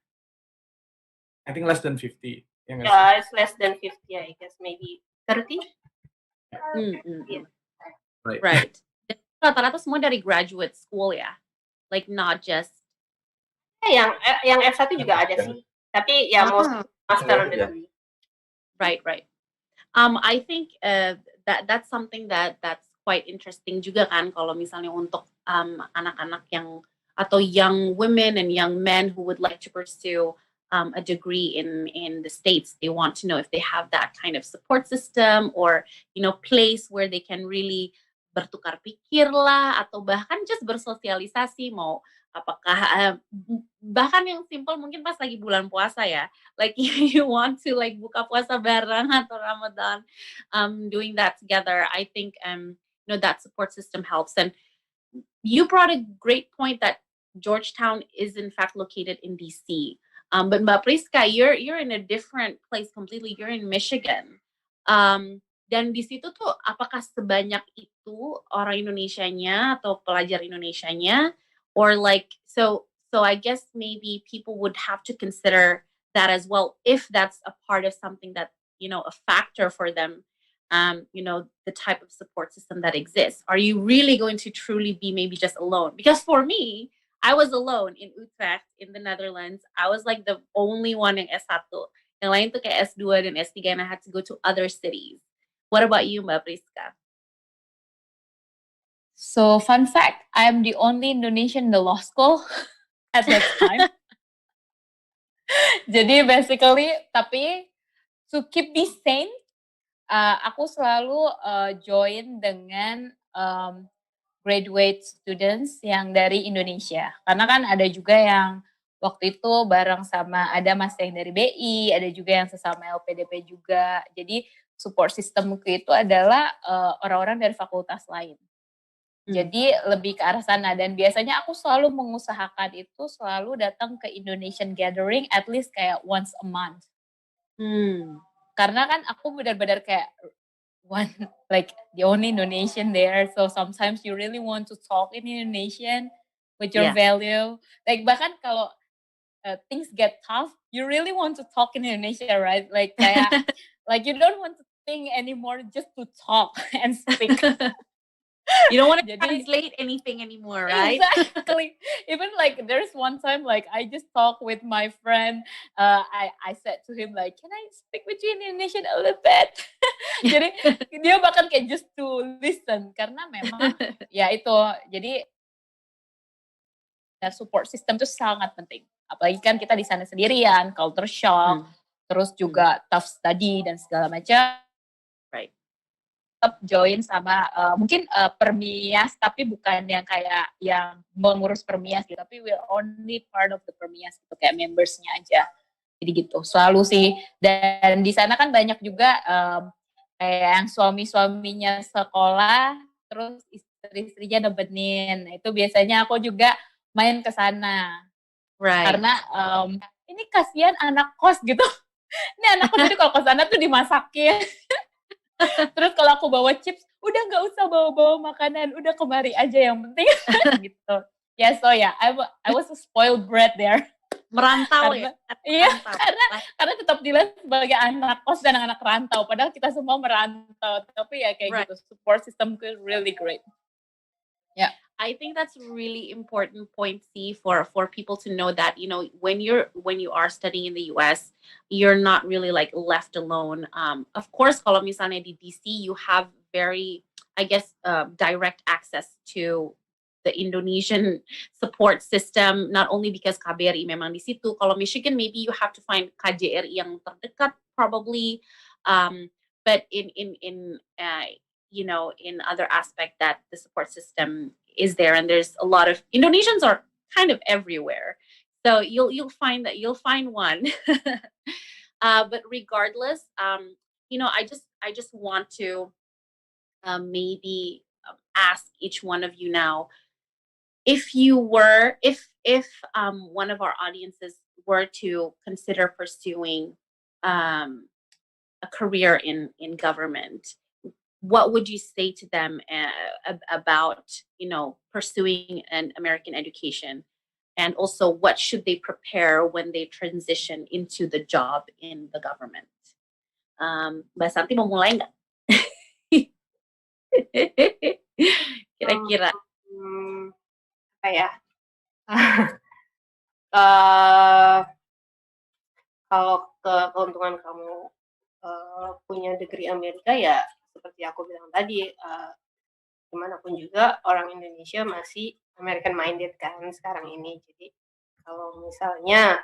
I think less than 50. Yeah, it's less than 50, I guess, maybe 30. Yeah. Right. Rata-rata semua dari graduate school ya, like not just. Yang S1 juga ada sih, tapi ya most master degree. Right. I think that's something that's quite interesting juga kan, kalau misalnya untuk anak-anak yang atau young women and young men who would like to pursue a degree in the States. They want to know if they have that kind of support system or place where they can really bertukar pikir lah, atau bahkan just bersosialisasi, mau apakah bahkan yang simple mungkin pas lagi bulan puasa ya, like you want to like buka puasa bareng atau Ramadan, doing that together. I think that support system helps. And you brought a great point that Georgetown is in fact located in DC. But Mbak Priska, you're in a different place completely. You're in Michigan. Dan di situ tuh apakah sebanyak itu orang Indonesianya atau pelajar Indonesianya, or like so I guess maybe people would have to consider that as well, if that's a part of something that a factor for them, the type of support system that exists. Are you really going to truly be maybe just alone? Because for me, I was alone in Utrecht in the Netherlands. I was like the only one in S1. Yang lain tuh kayak S2 dan S3, and I had to go to other cities. What about you, Mbak Priska? So fun fact, I am the only Indonesian in the law school at that time. Jadi basically, tapi to keep me sane, Aku selalu join dengan graduate students yang dari Indonesia. Karena kan ada juga yang waktu itu bareng sama, ada mas yang dari BI, ada juga yang sesama LPDP juga. Jadi support systemku itu adalah orang-orang dari fakultas lain. Jadi lebih ke arah sana, dan biasanya aku selalu mengusahakan itu selalu datang ke Indonesian gathering at least kayak once a month. Karena kan aku benar-benar kayak one, like the only Indonesian there, so sometimes you really want to talk in Indonesian with your value. Like bahkan kalau things get tough, you really want to talk in Indonesia, right? Like kayak like you don't want to think anymore, just to talk and speak. You don't want to translate anything anymore, right? Exactly. Even like there's one time like I just talked with my friend. I said to him like, can I speak with you in Indonesian a little bit? Jadi dia bahkan kayak just to listen, karena memang ya itu. Jadi support system itu sangat penting. Apalagi kan kita di sana sendirian, culture shock, terus juga tough study dan segala macam. Right. Tetap join sama mungkin permias, tapi bukan yang kayak yang mengurus permias gitu, tapi we're only part of the permias gitu, kayak membersnya aja. Jadi gitu, selalu sih. Dan di sana kan banyak juga kayak yang suami-suaminya sekolah, terus istri-istrinya nemenin. Itu biasanya aku juga main ke sana. Right. Karena ini kasihan anak kos gitu. Ini anak kos jadi kalau ke sana tuh dimasakin. Terus kalau aku bawa chips, udah nggak usah bawa-bawa makanan, udah kemari aja yang penting gitu. Ya, so ya, I was a spoiled brat there. Merantau karena, ya? Iya, karena tetap dilihat sebagai anak kos dan anak rantau, padahal kita semua merantau. Tapi ya kayak gitu, support system is really great. Yeah. I think that's a really important point, C, for people to know that, you know, when you are studying in the US, you're not really like left alone. Of course, kalau misalnya di DC, you have very, I guess, direct access to the Indonesian support system, not only because KBRI memang di situ. Kalau Michigan, maybe you have to find KJRI yang terdekat, probably. But in you know, in other aspect that the support system is there, and there's a lot of Indonesians are kind of everywhere, so you'll find one. But regardless, you know, I just want to maybe ask each one of you now, if one of our audiences were to consider pursuing a career in government, what would you say to them about, you know, pursuing an American education, and also what should they prepare when they transition into the job in the government? Mbak Santi mau mulai nggak? Kira-kira apa ya? Kalau keuntungan kamu punya degree Amerika, ya seperti aku bilang tadi, gimana pun juga orang Indonesia masih American minded kan sekarang ini. Jadi kalau misalnya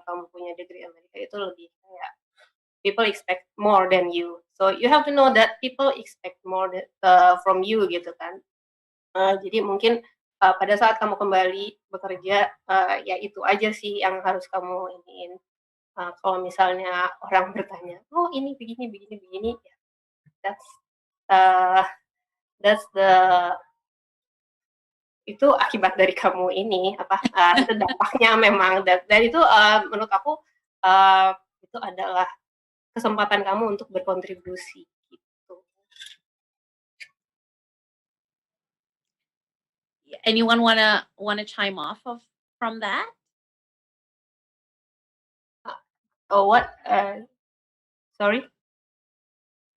kamu punya degree Amerika, itu lebih kayak people expect more than you, so you have to know that people expect more from you gitu kan. Jadi mungkin pada saat kamu kembali bekerja, ya itu aja sih yang harus kamu iniin. Kalau misalnya orang bertanya, oh ini begini, ya, that's the itu akibat dari kamu ini itu dampaknya memang, dan itu menurut aku itu adalah kesempatan kamu untuk berkontribusi gitu. Anyone wanna chime off from that? What? Sorry?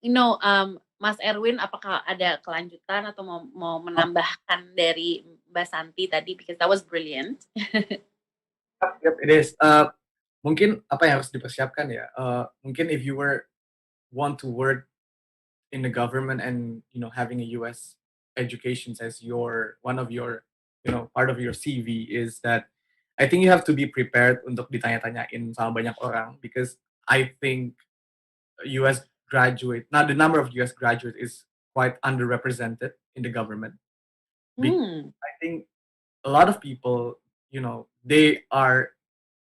You know, Mas Erwin, apakah ada kelanjutan atau mau menambahkan dari Mbak Santi tadi, because that was brilliant. Yep, it is. Mungkin apa yang harus dipersiapkan ya? Mungkin if you want to work in the government and, you know, having a US education as one of your, you know, part of your CV, is that I think you have to be prepared untuk ditanya-tanyain sama banyak orang, because I think US graduate, now the number of US graduates is quite underrepresented in the government. I think a lot of people,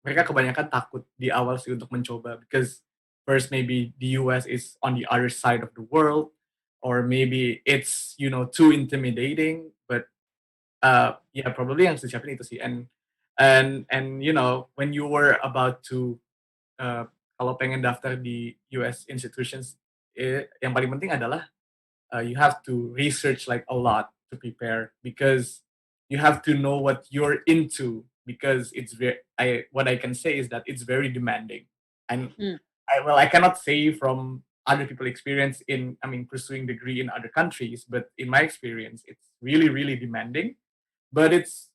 mereka kebanyakan takut di awal sih untuk mencoba, because first maybe the US is on the other side of the world, or maybe it's too intimidating. But yeah, probably yang siapin itu sih. And when you were about to kalau pengen daftar di US institutions, yang paling penting adalah you have to research like a lot to prepare, because you have to know what you're into, because it's what I can say is that it's very demanding. And I cannot say from other people experience pursuing degree in other countries, but in my experience it's really, really demanding. But it's,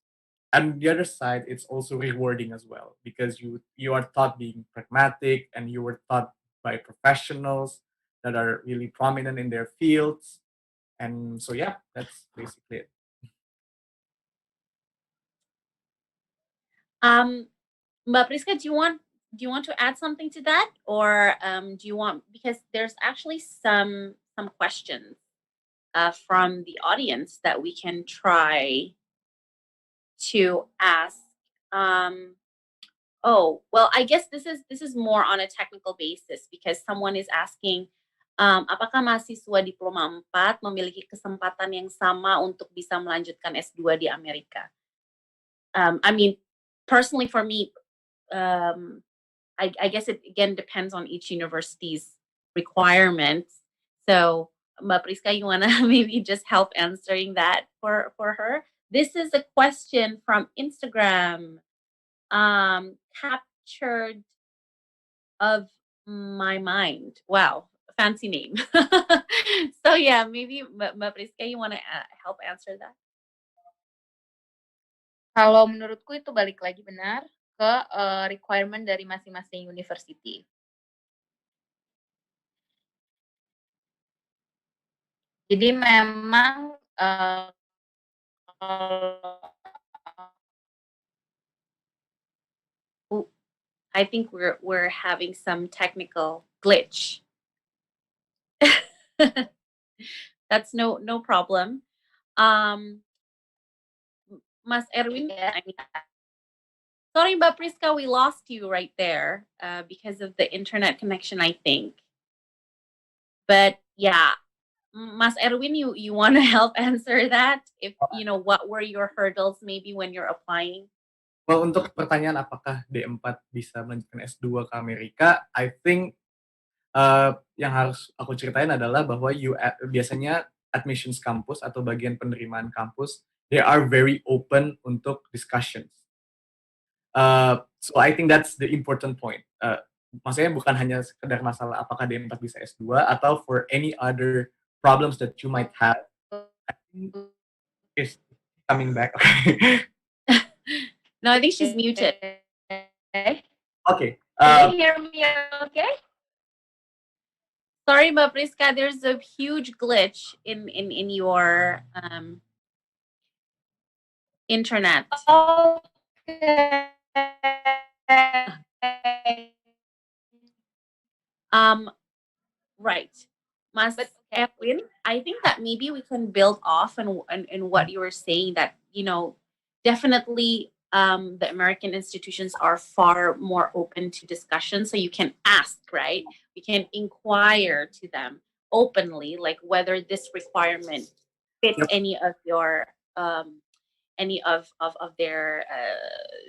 on the other side, it's also rewarding as well, because you are taught being pragmatic, and you were taught by professionals that are really prominent in their fields. And so yeah, that's basically it. Mbak Priska, do you want to add something to that, or do you want, because there's actually some questions from the audience that we can try to ask. Oh, well, I guess this is more on a technical basis, because someone is asking, apakah mahasiswa diploma 4 memiliki kesempatan yang sama untuk bisa melanjutkan S2 di Amerika? I mean, personally for me, I guess it again depends on each university's requirements. So, Mbak Priska, you wanna maybe just help answering that for her? This is a question from Instagram, captured of my mind. Wow, fancy name. So yeah, maybe Mbak Priska, you wanna help answer that? Kalau menurutku itu balik lagi benar ke requirement dari masing-masing university. Jadi memang I think we're having some technical glitch. That's no problem. Mas Erwin, sorry, Mbak Priska, we lost you right there because of the internet connection, I think. But yeah, Mas Erwin, you want to help answer that? If what were your hurdles maybe when you're applying? Well, untuk pertanyaan apakah D4 bisa melanjutkan S2 ke Amerika, I think yang harus aku ceritain adalah bahwa biasanya admissions kampus atau bagian penerimaan kampus, they are very open untuk discussions. So I think that's the important point. Maksudnya bukan hanya sekedar masalah apakah D4 bisa S2, atau for any other problems that you might have. I think it's coming back. No, I think she's muted. Okay. Can you hear me okay? Sorry, Mbak Priska, there's a huge glitch in your internet. Okay. Right. Mas Erwin, I think that maybe we can build off and what you were saying, that definitely the American institutions are far more open to discussion, so you can ask, right? We can inquire to them openly, like whether this requirement fits any of your any of their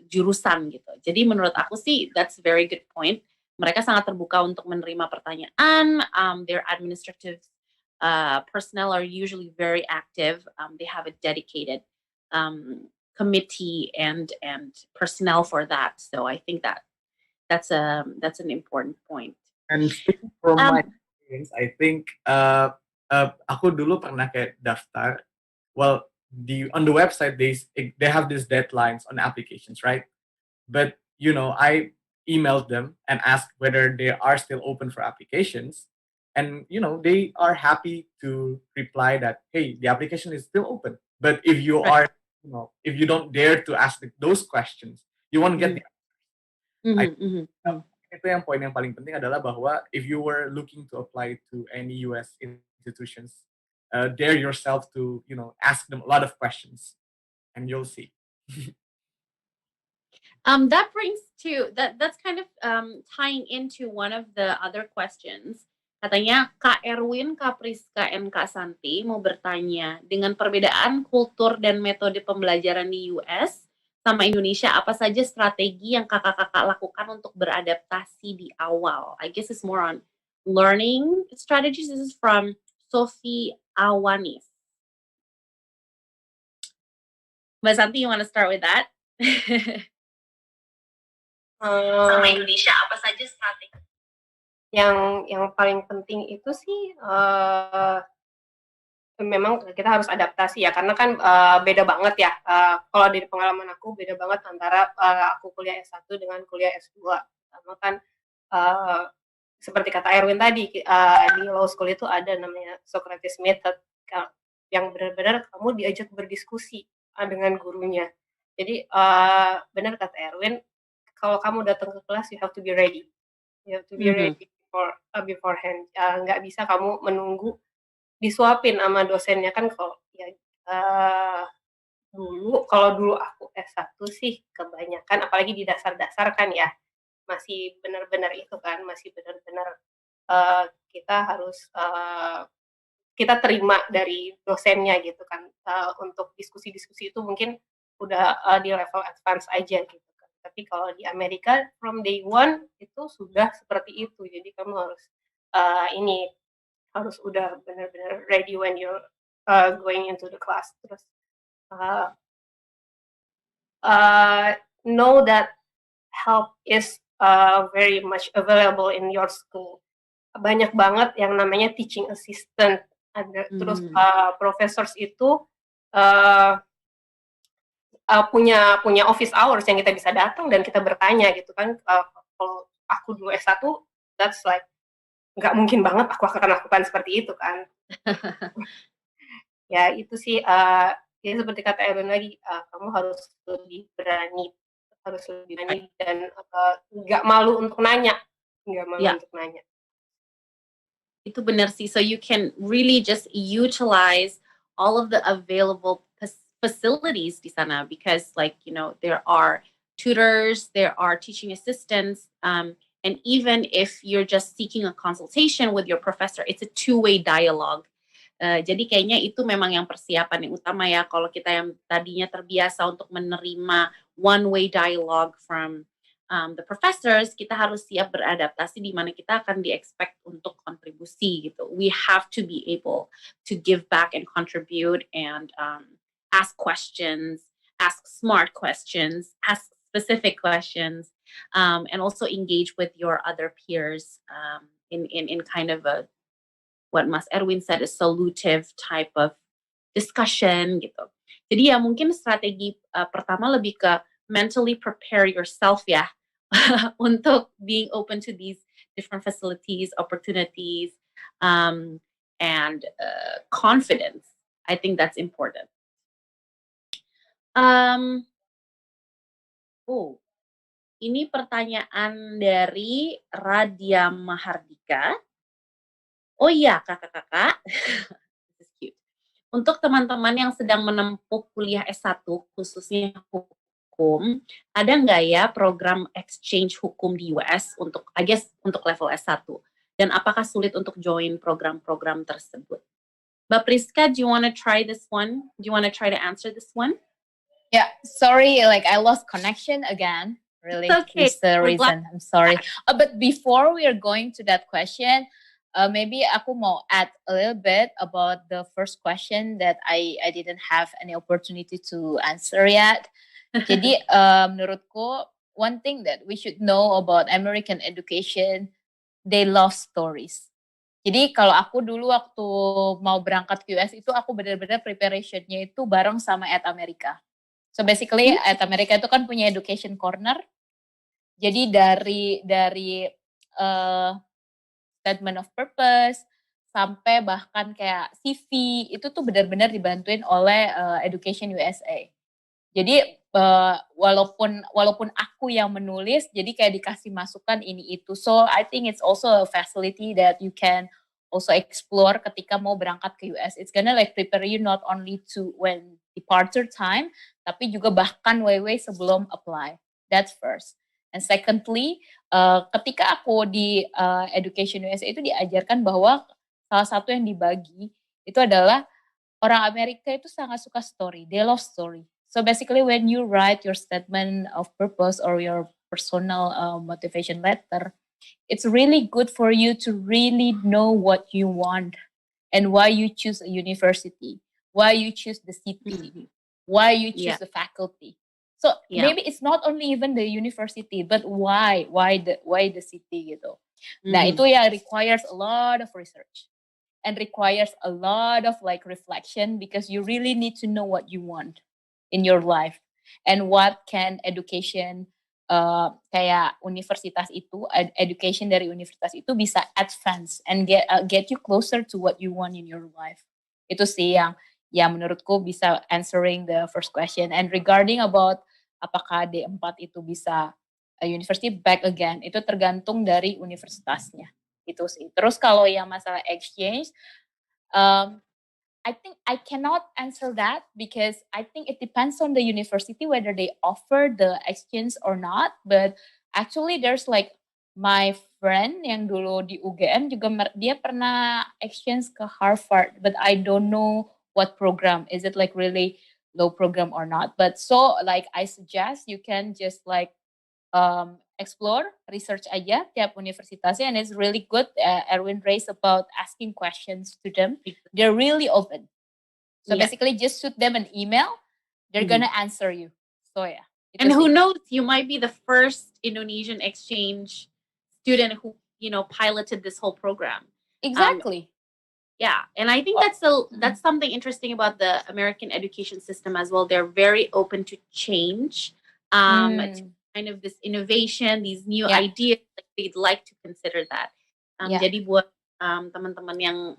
jurusan gitu. Jadi menurut aku sih that's a very good point. Mereka sangat terbuka untuk menerima pertanyaan. Their administrative personnel are usually very active. They have a dedicated committee and personnel for that. So I think that's an important point. And speaking from my experience, I think aku dulu pernah kayak daftar. Well, on the website they have these deadlines on applications, right? But I emailed them and asked whether they are still open for applications, and they are happy to reply that, hey, the application is still open. But if you are if you don't dare to ask those questions, you won't get the answers. itu yang poin yang paling penting adalah bahwa if you were looking to apply to any US institutions, dare yourself to ask them a lot of questions, and you'll see. That brings to that's kind of tying into one of the other questions. Katanya Kak Erwin, Kak Priska, and Kak Shanti mau bertanya, dengan perbedaan kultur dan metode pembelajaran di US sama Indonesia, apa saja strategi yang kakak-kakak lakukan untuk beradaptasi di awal? I guess it's more on learning strategies. This is from Sophie Awanis. Mbak Shanti, you want to start with that? Sama Indonesia apa saja strategi? Yang paling penting itu sih memang kita harus adaptasi ya, karena kan beda banget ya. Kalau dari pengalaman aku beda banget antara aku kuliah S1 dengan kuliah S2. Sama kan seperti kata Erwin tadi, di law school itu ada namanya Socrates method, yang benar-benar kamu diajak berdiskusi dengan gurunya. Jadi benar kata Erwin, kalau kamu datang ke kelas, you have to be ready. You have to be ready beforehand. Nggak bisa kamu menunggu disuapin sama dosennya kan. Kalau dulu aku S1 sih kebanyakan, apalagi di dasar-dasar kan ya, masih benar-benar itu kan, masih benar-benar kita harus kita terima dari dosennya gitu kan. Untuk diskusi-diskusi itu mungkin udah di level advance aja gitu. Tapi kalau di Amerika from day one itu sudah seperti itu. Jadi kamu harus harus udah benar-benar ready when you're going into the class. Terus know that help is very much available in your school. Banyak banget yang namanya teaching assistant. Terus professors itu punya office hours yang kita bisa datang dan kita bertanya gitu kan. Kalau aku dulu S1, that's like nggak mungkin banget aku akan lakukan seperti itu kan. Ya itu sih, ya seperti kata Erwin lagi, kamu harus lebih berani dan nggak malu untuk nanya, untuk nanya. Itu benar sih. So you can really just utilize all of the available facilities di sana, because there are tutors, there are teaching assistants, and even if you're just seeking a consultation with your professor, it's a two-way dialogue. Jadi kayaknya itu memang yang persiapan yang utama ya, kalau kita yang tadinya terbiasa untuk menerima one-way dialogue from the professors, kita harus siap beradaptasi di mana kita akan di-expect untuk kontribusi gitu. We have to be able to give back and contribute and ask questions, ask smart questions, ask specific questions, and also engage with your other peers in kind of what Mas Erwin said, a solutive type of discussion gitu. Jadi ya mungkin strategi pertama lebih ke mentally prepare yourself ya untuk being open to these different facilities, opportunities, and confidence. I think that's important. Ini pertanyaan dari Radia Mahardika. Oh iya, kakak-kakak. This is cute. Untuk teman-teman yang sedang menempuh kuliah S1, khususnya hukum, ada nggak ya program exchange hukum di US untuk level S1? Dan apakah sulit untuk join program-program tersebut? Mbak Priska, do you want to try this one? Do you want to try to answer this one? Yeah, sorry, I lost connection again. Really, it's okay. Is the reason. I'm sorry. But before we are going to that question, maybe aku mau add a little bit about the first question that I didn't have any opportunity to answer yet. Jadi menurutku, one thing that we should know about American education, they love stories. Jadi kalau aku dulu waktu mau berangkat ke US itu aku benar-benar preparation-nya itu bareng sama At America. So basically At America itu kan punya education corner. Jadi dari statement of purpose sampai bahkan kayak CV itu tuh benar-benar dibantuin oleh Education USA. Jadi walaupun aku yang menulis, jadi kayak dikasih masukan ini itu. So I think it's also a facility that you can also explore ketika mau berangkat ke US. It's gonna like prepare you not only to when departure time, tapi juga bahkan way sebelum apply. That's first. And secondly, ketika aku di Education USA itu diajarkan bahwa salah satu yang dibagi itu adalah orang Amerika itu sangat suka story. They love story. So basically when you write your statement of purpose or your personal motivation letter, it's really good for you to really know what you want and why you choose a university, why you choose the city, why you choose the faculty. So maybe it's not only even the university, but why the city gitu. Nah itu ya requires a lot of research and requires a lot of like reflection because you really need to know what you want in your life and what can education kayak universitas itu, education dari universitas itu bisa advance and get you closer to what you want in your life. Itu sih yang menurutku bisa answering the first question. And regarding about apakah D4 itu bisa university back again, itu tergantung dari universitasnya. Itu sih. Terus kalau yang masalah exchange, I think I cannot answer that because I think it depends on the university whether they offer the exchange or not. But actually there's like my friend yang dulu di UGM juga dia pernah exchange ke Harvard, but I don't know what program. Is it like really low program or not? But so like I suggest you can just like explore, research aja tiap universitasnya, and it's really good. Erwin raised about asking questions to them. They're really open. So basically, just shoot them an email. They're gonna answer you. So yeah. And who knows? You might be the first Indonesian exchange student who piloted this whole program. Exactly. Yeah, and I think that's something interesting about the American education system as well. They're very open to change. To kind of this innovation, these new ideas, like they'd like to consider that. Jadi buat teman-teman yang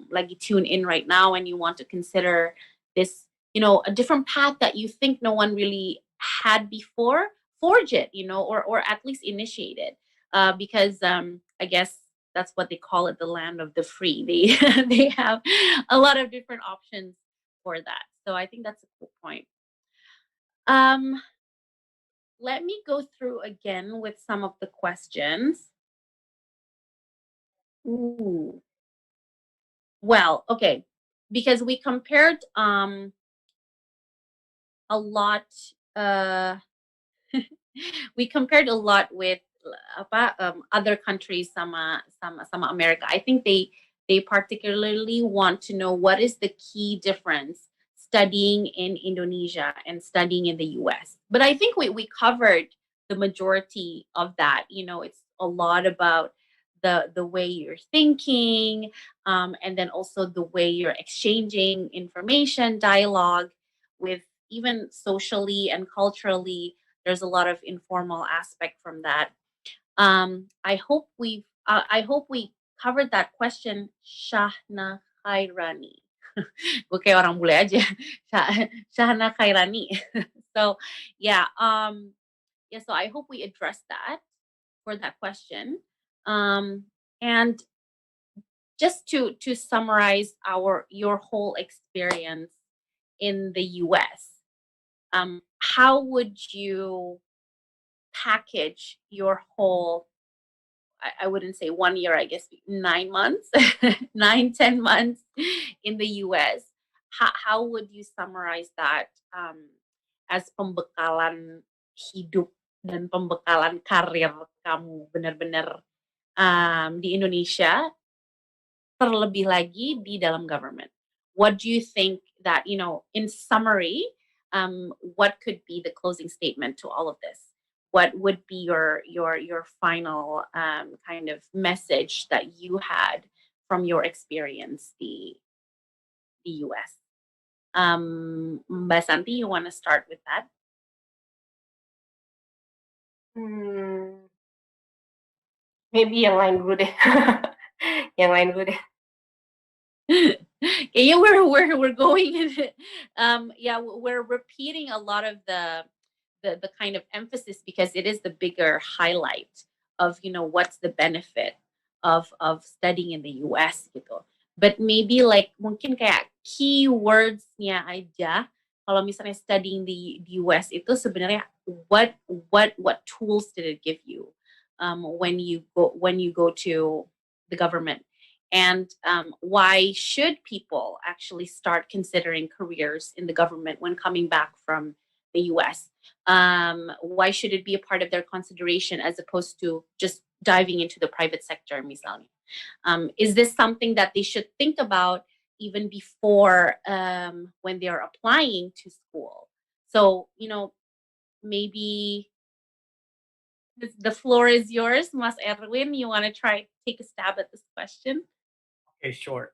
lagi tune in right now and you want to consider this, a different path that you think no one really had before, forge it, or at least initiate it. Because I guess that's what they call it, the land of the free. They have a lot of different options for that. So I think that's a cool point. Let me go through again with some of the questions. Ooh. Well, okay. Because we compared a lot we compared a lot with other countries sama America. I think they particularly want to know what is the key difference studying in Indonesia and studying in the US. But I think we covered the majority of that. It's a lot about the way you're thinking, and then also the way you're exchanging information, dialogue with even socially and culturally. There's a lot of informal aspect from that. I hope we covered that question, Shahna Khairani. Gue kayak orang bule aja. Shahna Khairani. So yeah, so I hope we addressed that for that question. And just to summarize your whole experience in the US, how would you package your whole, I wouldn't say 1 year, I guess 9 months, 9-10 months in the US. How would you summarize that as pembekalan hidup dan pembekalan karir kamu benar-benar di Indonesia, terlebih lagi di dalam government? What do you think that, in summary, what could be the closing statement to all of this? What would be your final kind of message that you had from your experience the US? Mbak Shanti, you want to start with that? Maybe yang lain dulu deh. Yang lain dulu deh. Yeah, we're going in it. Yeah, we're repeating a lot of the the kind of emphasis because it is the bigger highlight of what's the benefit of studying in the US gitu. But maybe like mungkin kayak keywordsnya aja kalau misalnya studying the US itu sebenarnya what tools did it give you when you go to the government, and why should people actually start considering careers in the government when coming back from the US? Why should it be a part of their consideration as opposed to just diving into the private sector, misalnya? Is this something that they should think about even before when they are applying to school? So, maybe the floor is yours, Mas Erwin. You want to take a stab at this question? Okay, sure.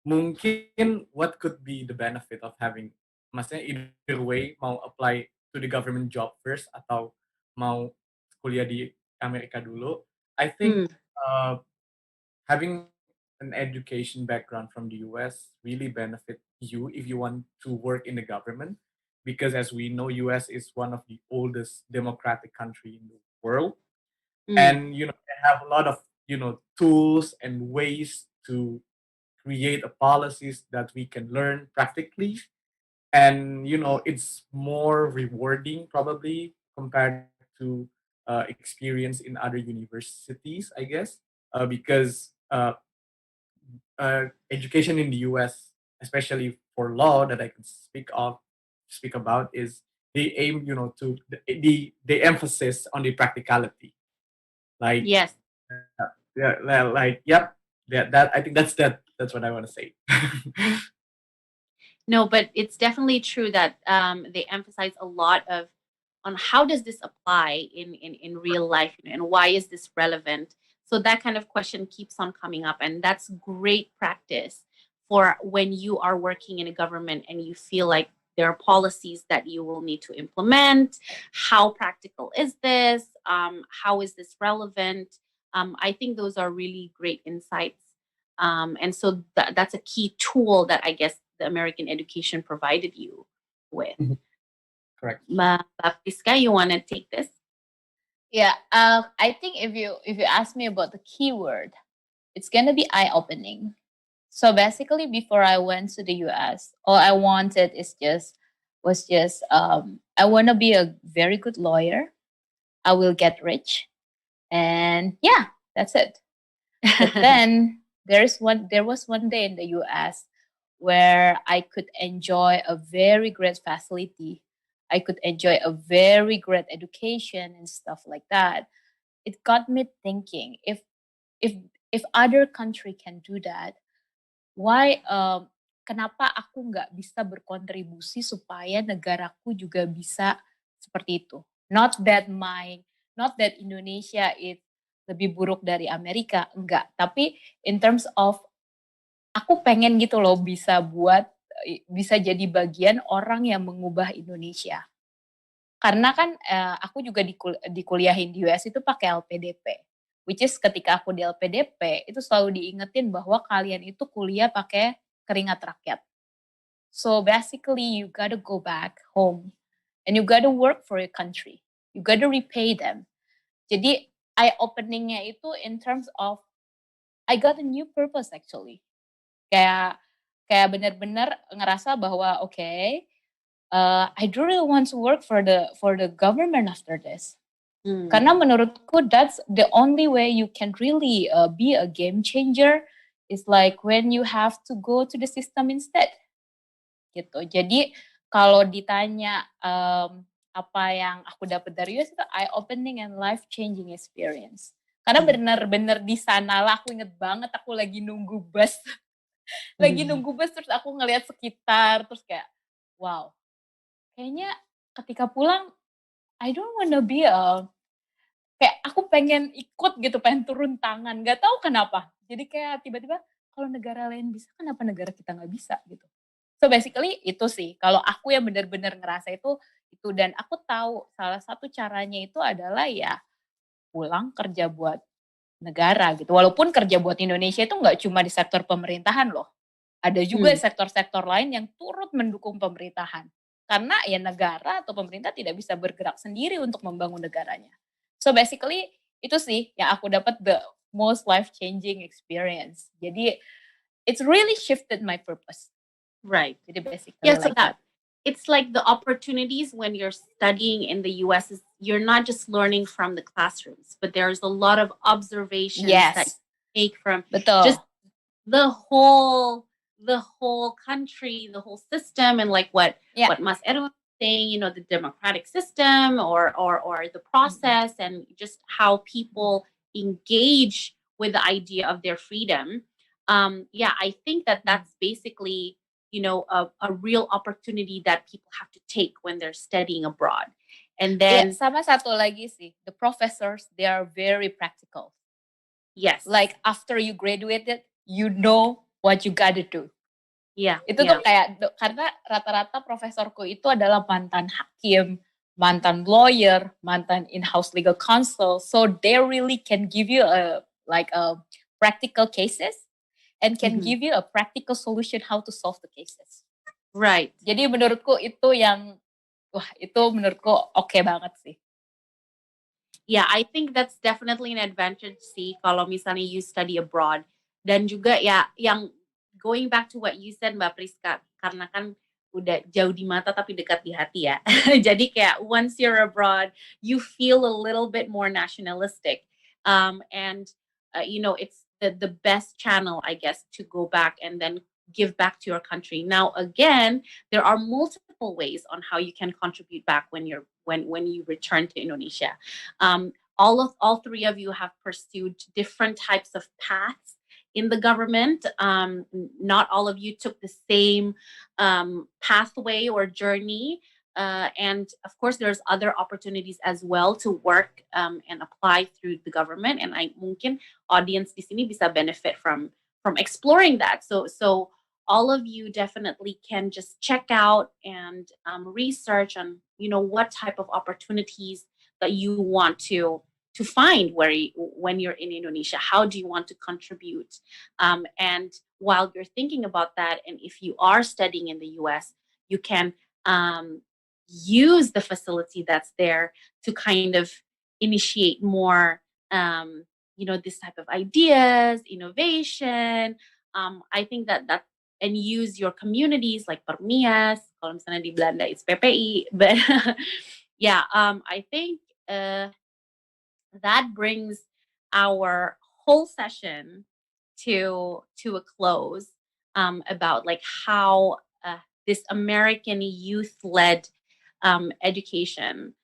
Mungkin what could be the benefit of having, maksudnya either way, mau apply to the government job first atau mau kuliah di Amerika dulu. I think having an education background from the US really benefit you if you want to work in the government, because as we know, US is one of the oldest democratic country in the world, and they have a lot of tools and ways to create a policies that we can learn practically, and it's more rewarding probably compared to experience in other universities, I guess, because education in the US, especially for law that I can speak about, is they aim to the emphasis on the practicality, like Yes. yeah, like yep, that I think that's what I want to say. No, but it's definitely true that they emphasize a lot on how does this apply in real life, and why is this relevant? So that kind of question keeps on coming up, and that's great practice for when you are working in a government and you feel like there are policies that you will need to implement. How practical is this? How is this relevant? I think those are really great insights. And so that's a key tool that I guess the American education provided you with. Correct. Priska, you want to take this? Yeah, I think if you ask me about the keyword, it's gonna be eye-opening. So basically, before I went to the US, all I wanted was just I want to be a very good lawyer. I will get rich, and yeah, that's it. But then there was one day in the US where I could enjoy a very great facility. I could enjoy a very great education and stuff like that. It got me thinking, if other country can do that, why kenapa aku nggak bisa berkontribusi supaya negaraku juga bisa seperti itu? Not that Indonesia is lebih buruk dari Amerika, enggak. Tapi in terms of aku pengen gitu loh bisa jadi bagian orang yang mengubah Indonesia. Karena kan aku juga dikuliahin di US itu pakai LPDP. Which is ketika aku di LPDP itu selalu diingetin bahwa kalian itu kuliah pakai keringat rakyat. So basically you gotta go back home and you gotta work for your country. You gotta repay them. Jadi eye-openingnya itu in terms of I got a new purpose actually. Kayak benar-benar ngerasa bahwa okay, I don't really want to work for the government after this. Karena menurutku that's the only way you can really be a game changer is like when you have to go to the system instead. Gitu. Jadi kalau ditanya apa yang aku dapat dari US itu eye-opening and life-changing experience. Karena benar-benar di sana lah aku inget banget aku lagi nunggu bus. Terus aku ngelihat sekitar terus kayak wow. Kayaknya ketika pulang I don't wanna be kayak aku pengen ikut gitu, pengen turun tangan, nggak tahu kenapa. Jadi kayak tiba-tiba kalau negara lain bisa, kenapa negara kita nggak bisa gitu. So basically itu sih, kalau aku yang benar-benar ngerasa itu, dan aku tahu salah satu caranya itu adalah ya pulang kerja buat negara gitu. Walaupun kerja buat Indonesia itu nggak cuma di sektor pemerintahan loh. Ada juga sektor-sektor lain yang turut mendukung pemerintahan. karena ya negara atau pemerintah tidak bisa bergerak sendiri untuk membangun negaranya. So basically itu sih yang aku dapat the most life-changing experience. Jadi it's really shifted my purpose. Right. Jadi basically Yeah, so like that. It's like the opportunities when you're studying in the US is you're not just learning from the classrooms, but there's a lot of observations that Yes. you take from Betul. just the whole country, the whole system, and like what Mas Erwin was saying, you know, the democratic system or the process, and just how people engage with the idea of their freedom. Yeah, I think that's basically, you know, a real opportunity that people have to take when they're studying abroad. And then sama satu lagi sih, the professors, they are very practical. Yes. Like after you graduated, you know what you gotta do. Yeah. Itu tuh kayak, karena rata-rata profesorku itu adalah mantan hakim, mantan lawyer, mantan in-house legal counsel. So they really can give you a practical cases and can give you a practical solution how to solve the cases. Right. Jadi menurutku itu yang, itu menurutku oke banget sih. Yeah, I think that's definitely an advantage sih kalau misalnya you study abroad. Dan juga ya yang going back to what you said Mbak Priska, karena kan udah jauh di mata tapi dekat di hati ya. Jadi kayak once you're abroad, you feel a little bit more nationalistic. And you know, it's the best channel, I guess, to go back and then give back to your country. Now, again, there are multiple ways on how you can contribute back when you return to Indonesia. All three of you have pursued different types of paths in the government. Not all of you took the same pathway or journey. And of course, there's other opportunities as well to work and apply through the government. And mungkin audience di sini bisa benefit from exploring that. So all of you definitely can just check out and research on, you know, what type of opportunities that you want to find when you're in Indonesia. How do you want to contribute? And while you're thinking about that, and if you are studying in the US, you can use the facility that's there to kind of initiate more, you know, this type of ideas, innovation. I think that and use your communities like Permias, kalau misalnya di Belanda it's PPI, but yeah, I think that brings our whole session to a close about like how this American youth-led education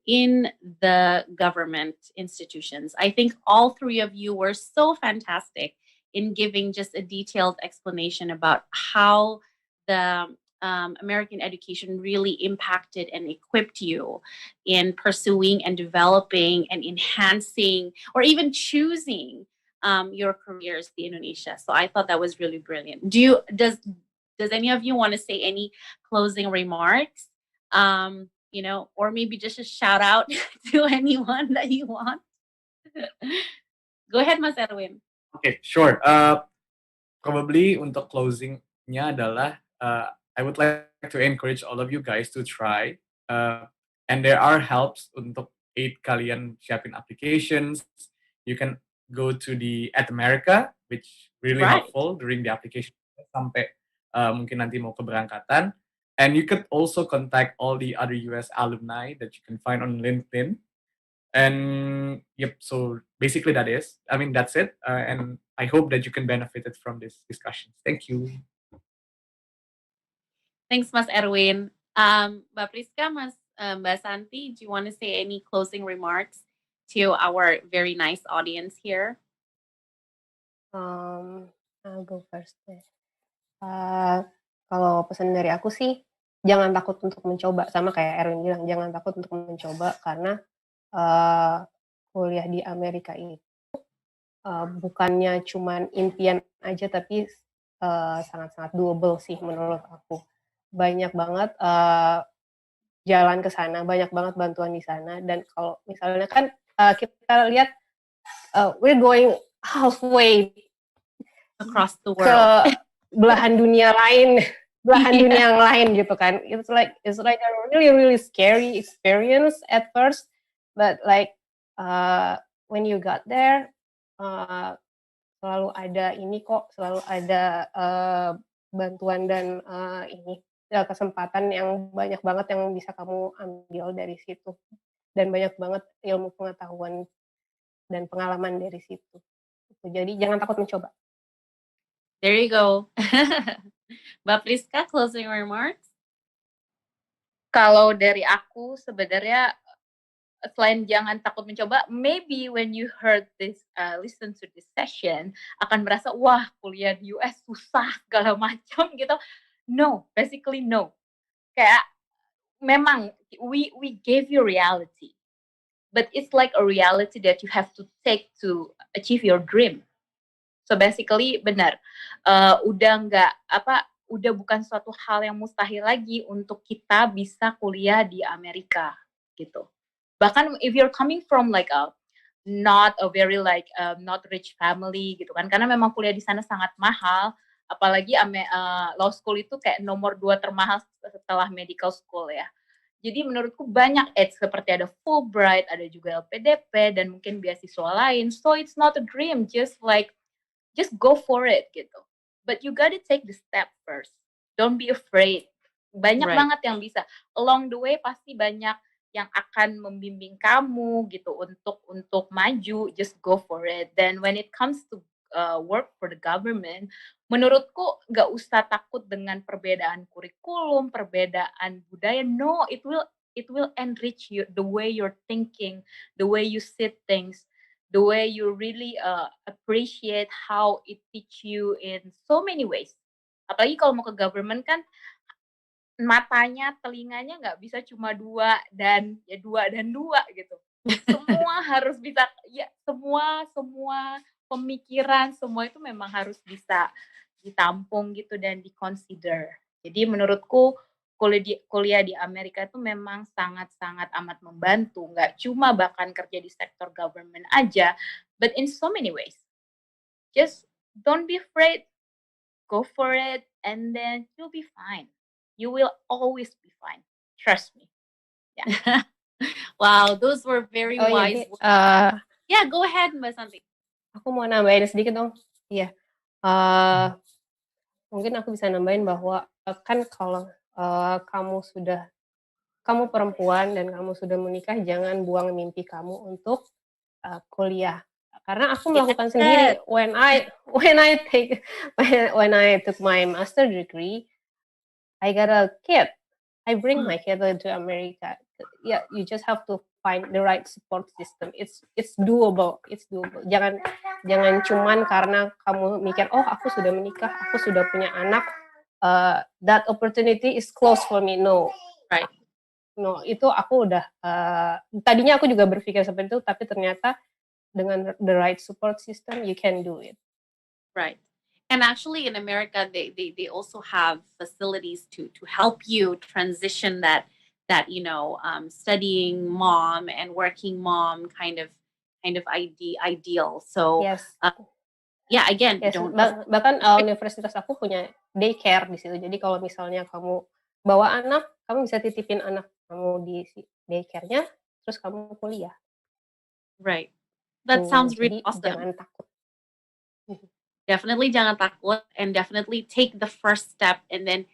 in the government institutions. I think all three of you were so fantastic in giving just a detailed explanation about how the American education really impacted and equipped you in pursuing and developing and enhancing or even choosing your careers in Indonesia. So I thought that was really brilliant. Does any of you want to say any closing remarks? You know, or maybe just a shout out to anyone that you want. Go ahead, Mas Erwin. Okay, sure. Probably untuk closingnya adalah I would like to encourage all of you guys to try. And there are helps untuk aid kalian siapin applications. You can go to the America, which really helpful during the application sampai mungkin nanti mau keberangkatan. And you could also contact all the other US alumni that you can find on LinkedIn. And yep, so basically that's it. And I hope that you can benefit from this discussion. Thank you. Thanks, Mas Erwin. Mbak Priska, Mbak Shanti, do you want to say any closing remarks to our very nice audience here? I'll go first. Kalau pesan dari aku sih, jangan takut untuk mencoba. Sama kayak Erwin bilang, jangan takut untuk mencoba karena kuliah di Amerika itu bukannya cuman impian aja, tapi sangat-sangat doable sih menurut aku. Banyak banget jalan ke sana, banyak banget bantuan di sana. Dan kalau misalnya kan kita lihat we're going halfway across the world, ke belahan dunia lain belahan dunia yang lain gitu kan. It's like a really scary experience at first, but like when you got there, selalu ada ini kok, selalu ada bantuan dan kesempatan yang banyak banget yang bisa kamu ambil dari situ, dan banyak banget ilmu pengetahuan dan pengalaman dari situ. Jadi jangan takut mencoba. There you go. Mbak Priska, closing remarks? Kalau dari aku sebenarnya selain jangan takut mencoba, maybe when you heard this, listen to this session, akan merasa wah kuliah di US susah segala macam gitu. No, basically no. Kayak memang we gave you reality, but it's like a reality that you have to take to achieve your dream. So basically benar, udah bukan suatu hal yang mustahil lagi untuk kita bisa kuliah di Amerika gitu. Bahkan if you're coming from like a not a very like not rich family gitu kan, karena memang kuliah di sana sangat mahal, apalagi law school itu kayak nomor 2 termahal setelah medical school ya. Jadi menurutku banyak seperti ada Fulbright, ada juga LPDP dan mungkin beasiswa lain. So it's not a dream, just go for it gitu. But you gotta take the step first. Don't be afraid. Banyak banget yang bisa. Along the way pasti banyak yang akan membimbing kamu gitu untuk maju. Just go for it. Then when it comes to work for the government, menurutku nggak usah takut dengan perbedaan kurikulum, perbedaan budaya. No, it will enrich you, the way you're thinking, the way you see things, the way you really appreciate how it teach you in so many ways. Apalagi kalau mau ke government kan matanya, telinganya nggak bisa cuma 2 dan 2 gitu. Semua harus bisa, ya semua pemikiran, semua itu memang harus bisa ditampung gitu dan di-consider. Jadi menurutku kuliah di Amerika itu memang sangat-sangat amat membantu. Nggak cuma bahkan kerja di sektor government aja, but in so many ways. Just don't be afraid, go for it, and then you'll be fine. You will always be fine. Trust me. Yeah. Wow, those were very wise. Yeah, go ahead, Mbak Shanti. Aku mau nambahin sedikit dong. Iya. Mungkin aku bisa nambahin bahwa kan kalau kamu perempuan dan kamu sudah menikah, jangan buang mimpi kamu untuk kuliah. Karena aku melakukan sendiri. When I took my master degree, I got a kid. I bring my kid to America. Yeah, you just have to find the right support system. It's doable. It's doable. Jangan cuman karena kamu mikir, oh aku sudah menikah, aku sudah punya anak, that opportunity is closed for me. No. Right. No, itu aku udah tadinya aku juga berpikir seperti itu, tapi ternyata dengan the right support system you can do it. Right. And actually in America they also have facilities to help you transition that studying mom and working mom kind of ideal. So yes. Yeah, again, yes. Bahkan universitas aku punya daycare di situ. Jadi kalau misalnya kamu bawa anak, kamu bisa titipin anak kamu di daycare-nya, terus kamu kuliah. Right. That sounds really awesome. Jangan takut. Definitely jangan takut, and definitely take the first step, and then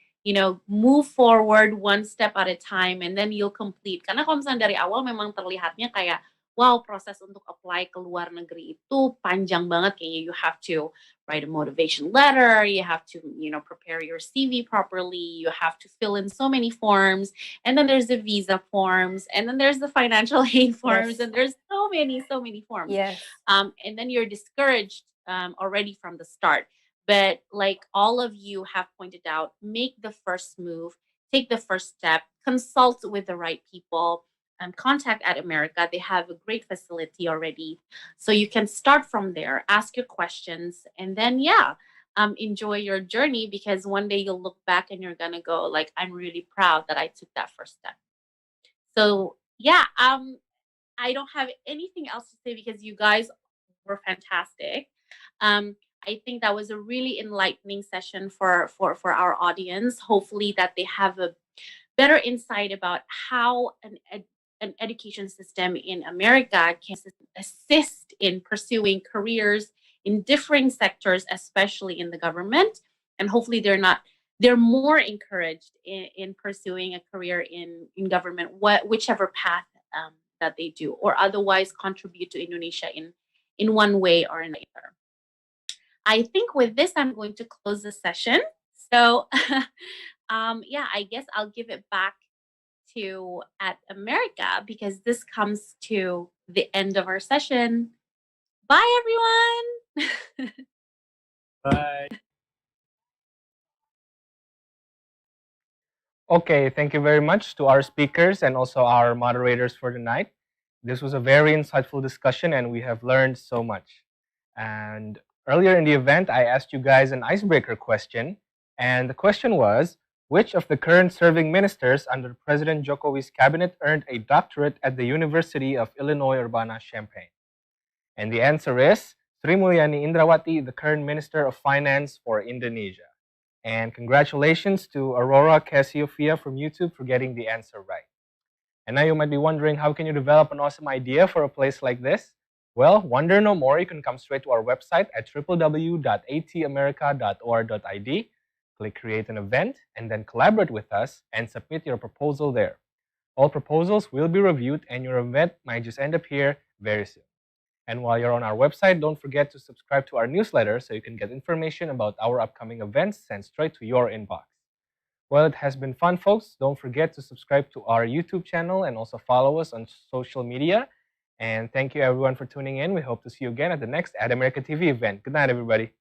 move forward one step at a time, and then you'll complete. Karena kalau misalnya dari awal memang terlihatnya kayak wow, proses untuk apply ke luar negeri itu panjang banget kayaknya. You have to write a motivation letter, you have to prepare your CV properly, you have to fill in so many forms, and then there's the visa forms, and then there's the financial aid forms, and there's so many forms. Yes. And then you're discouraged already from the start. But like all of you have pointed out, make the first move, take the first step, consult with the right people, and contact Ad America. They have a great facility already. So you can start from there, ask your questions, and then enjoy your journey, because one day you'll look back and you're gonna go like, I'm really proud that I took that first step. So I don't have anything else to say because you guys were fantastic. I think that was a really enlightening session for our audience. Hopefully that they have a better insight about how an education system in America can assist in pursuing careers in different sectors, especially in the government. And hopefully they're more encouraged in pursuing a career in government, whichever path that they do, or otherwise contribute to Indonesia in one way or another. I think with this, I'm going to close the session. So yeah, I guess I'll give it back to At America, because this comes to the end of our session. Bye, everyone. Bye. Okay, thank you very much to our speakers and also our moderators for tonight. This was a very insightful discussion and we have learned so much. And earlier in the event, I asked you guys an icebreaker question. And the question was, which of the current serving ministers under President Jokowi's cabinet earned a doctorate at the University of Illinois Urbana-Champaign? And the answer is Sri Mulyani Indrawati, the current Minister of Finance for Indonesia. And congratulations to Aurora Cassiopeia from YouTube for getting the answer right. And now you might be wondering, how can you develop an awesome idea for a place like this? Well, wonder no more. You can come straight to our website at www.atamerica.or.id, click Create an Event, and then collaborate with us and submit your proposal there. All proposals will be reviewed and your event might just end up here very soon. And while you're on our website, don't forget to subscribe to our newsletter so you can get information about our upcoming events sent straight to your inbox. Well, it has been fun, folks. Don't forget to subscribe to our YouTube channel and also follow us on social media. And thank you, everyone, for tuning in. We hope to see you again at the next At America TV event. Good night, everybody.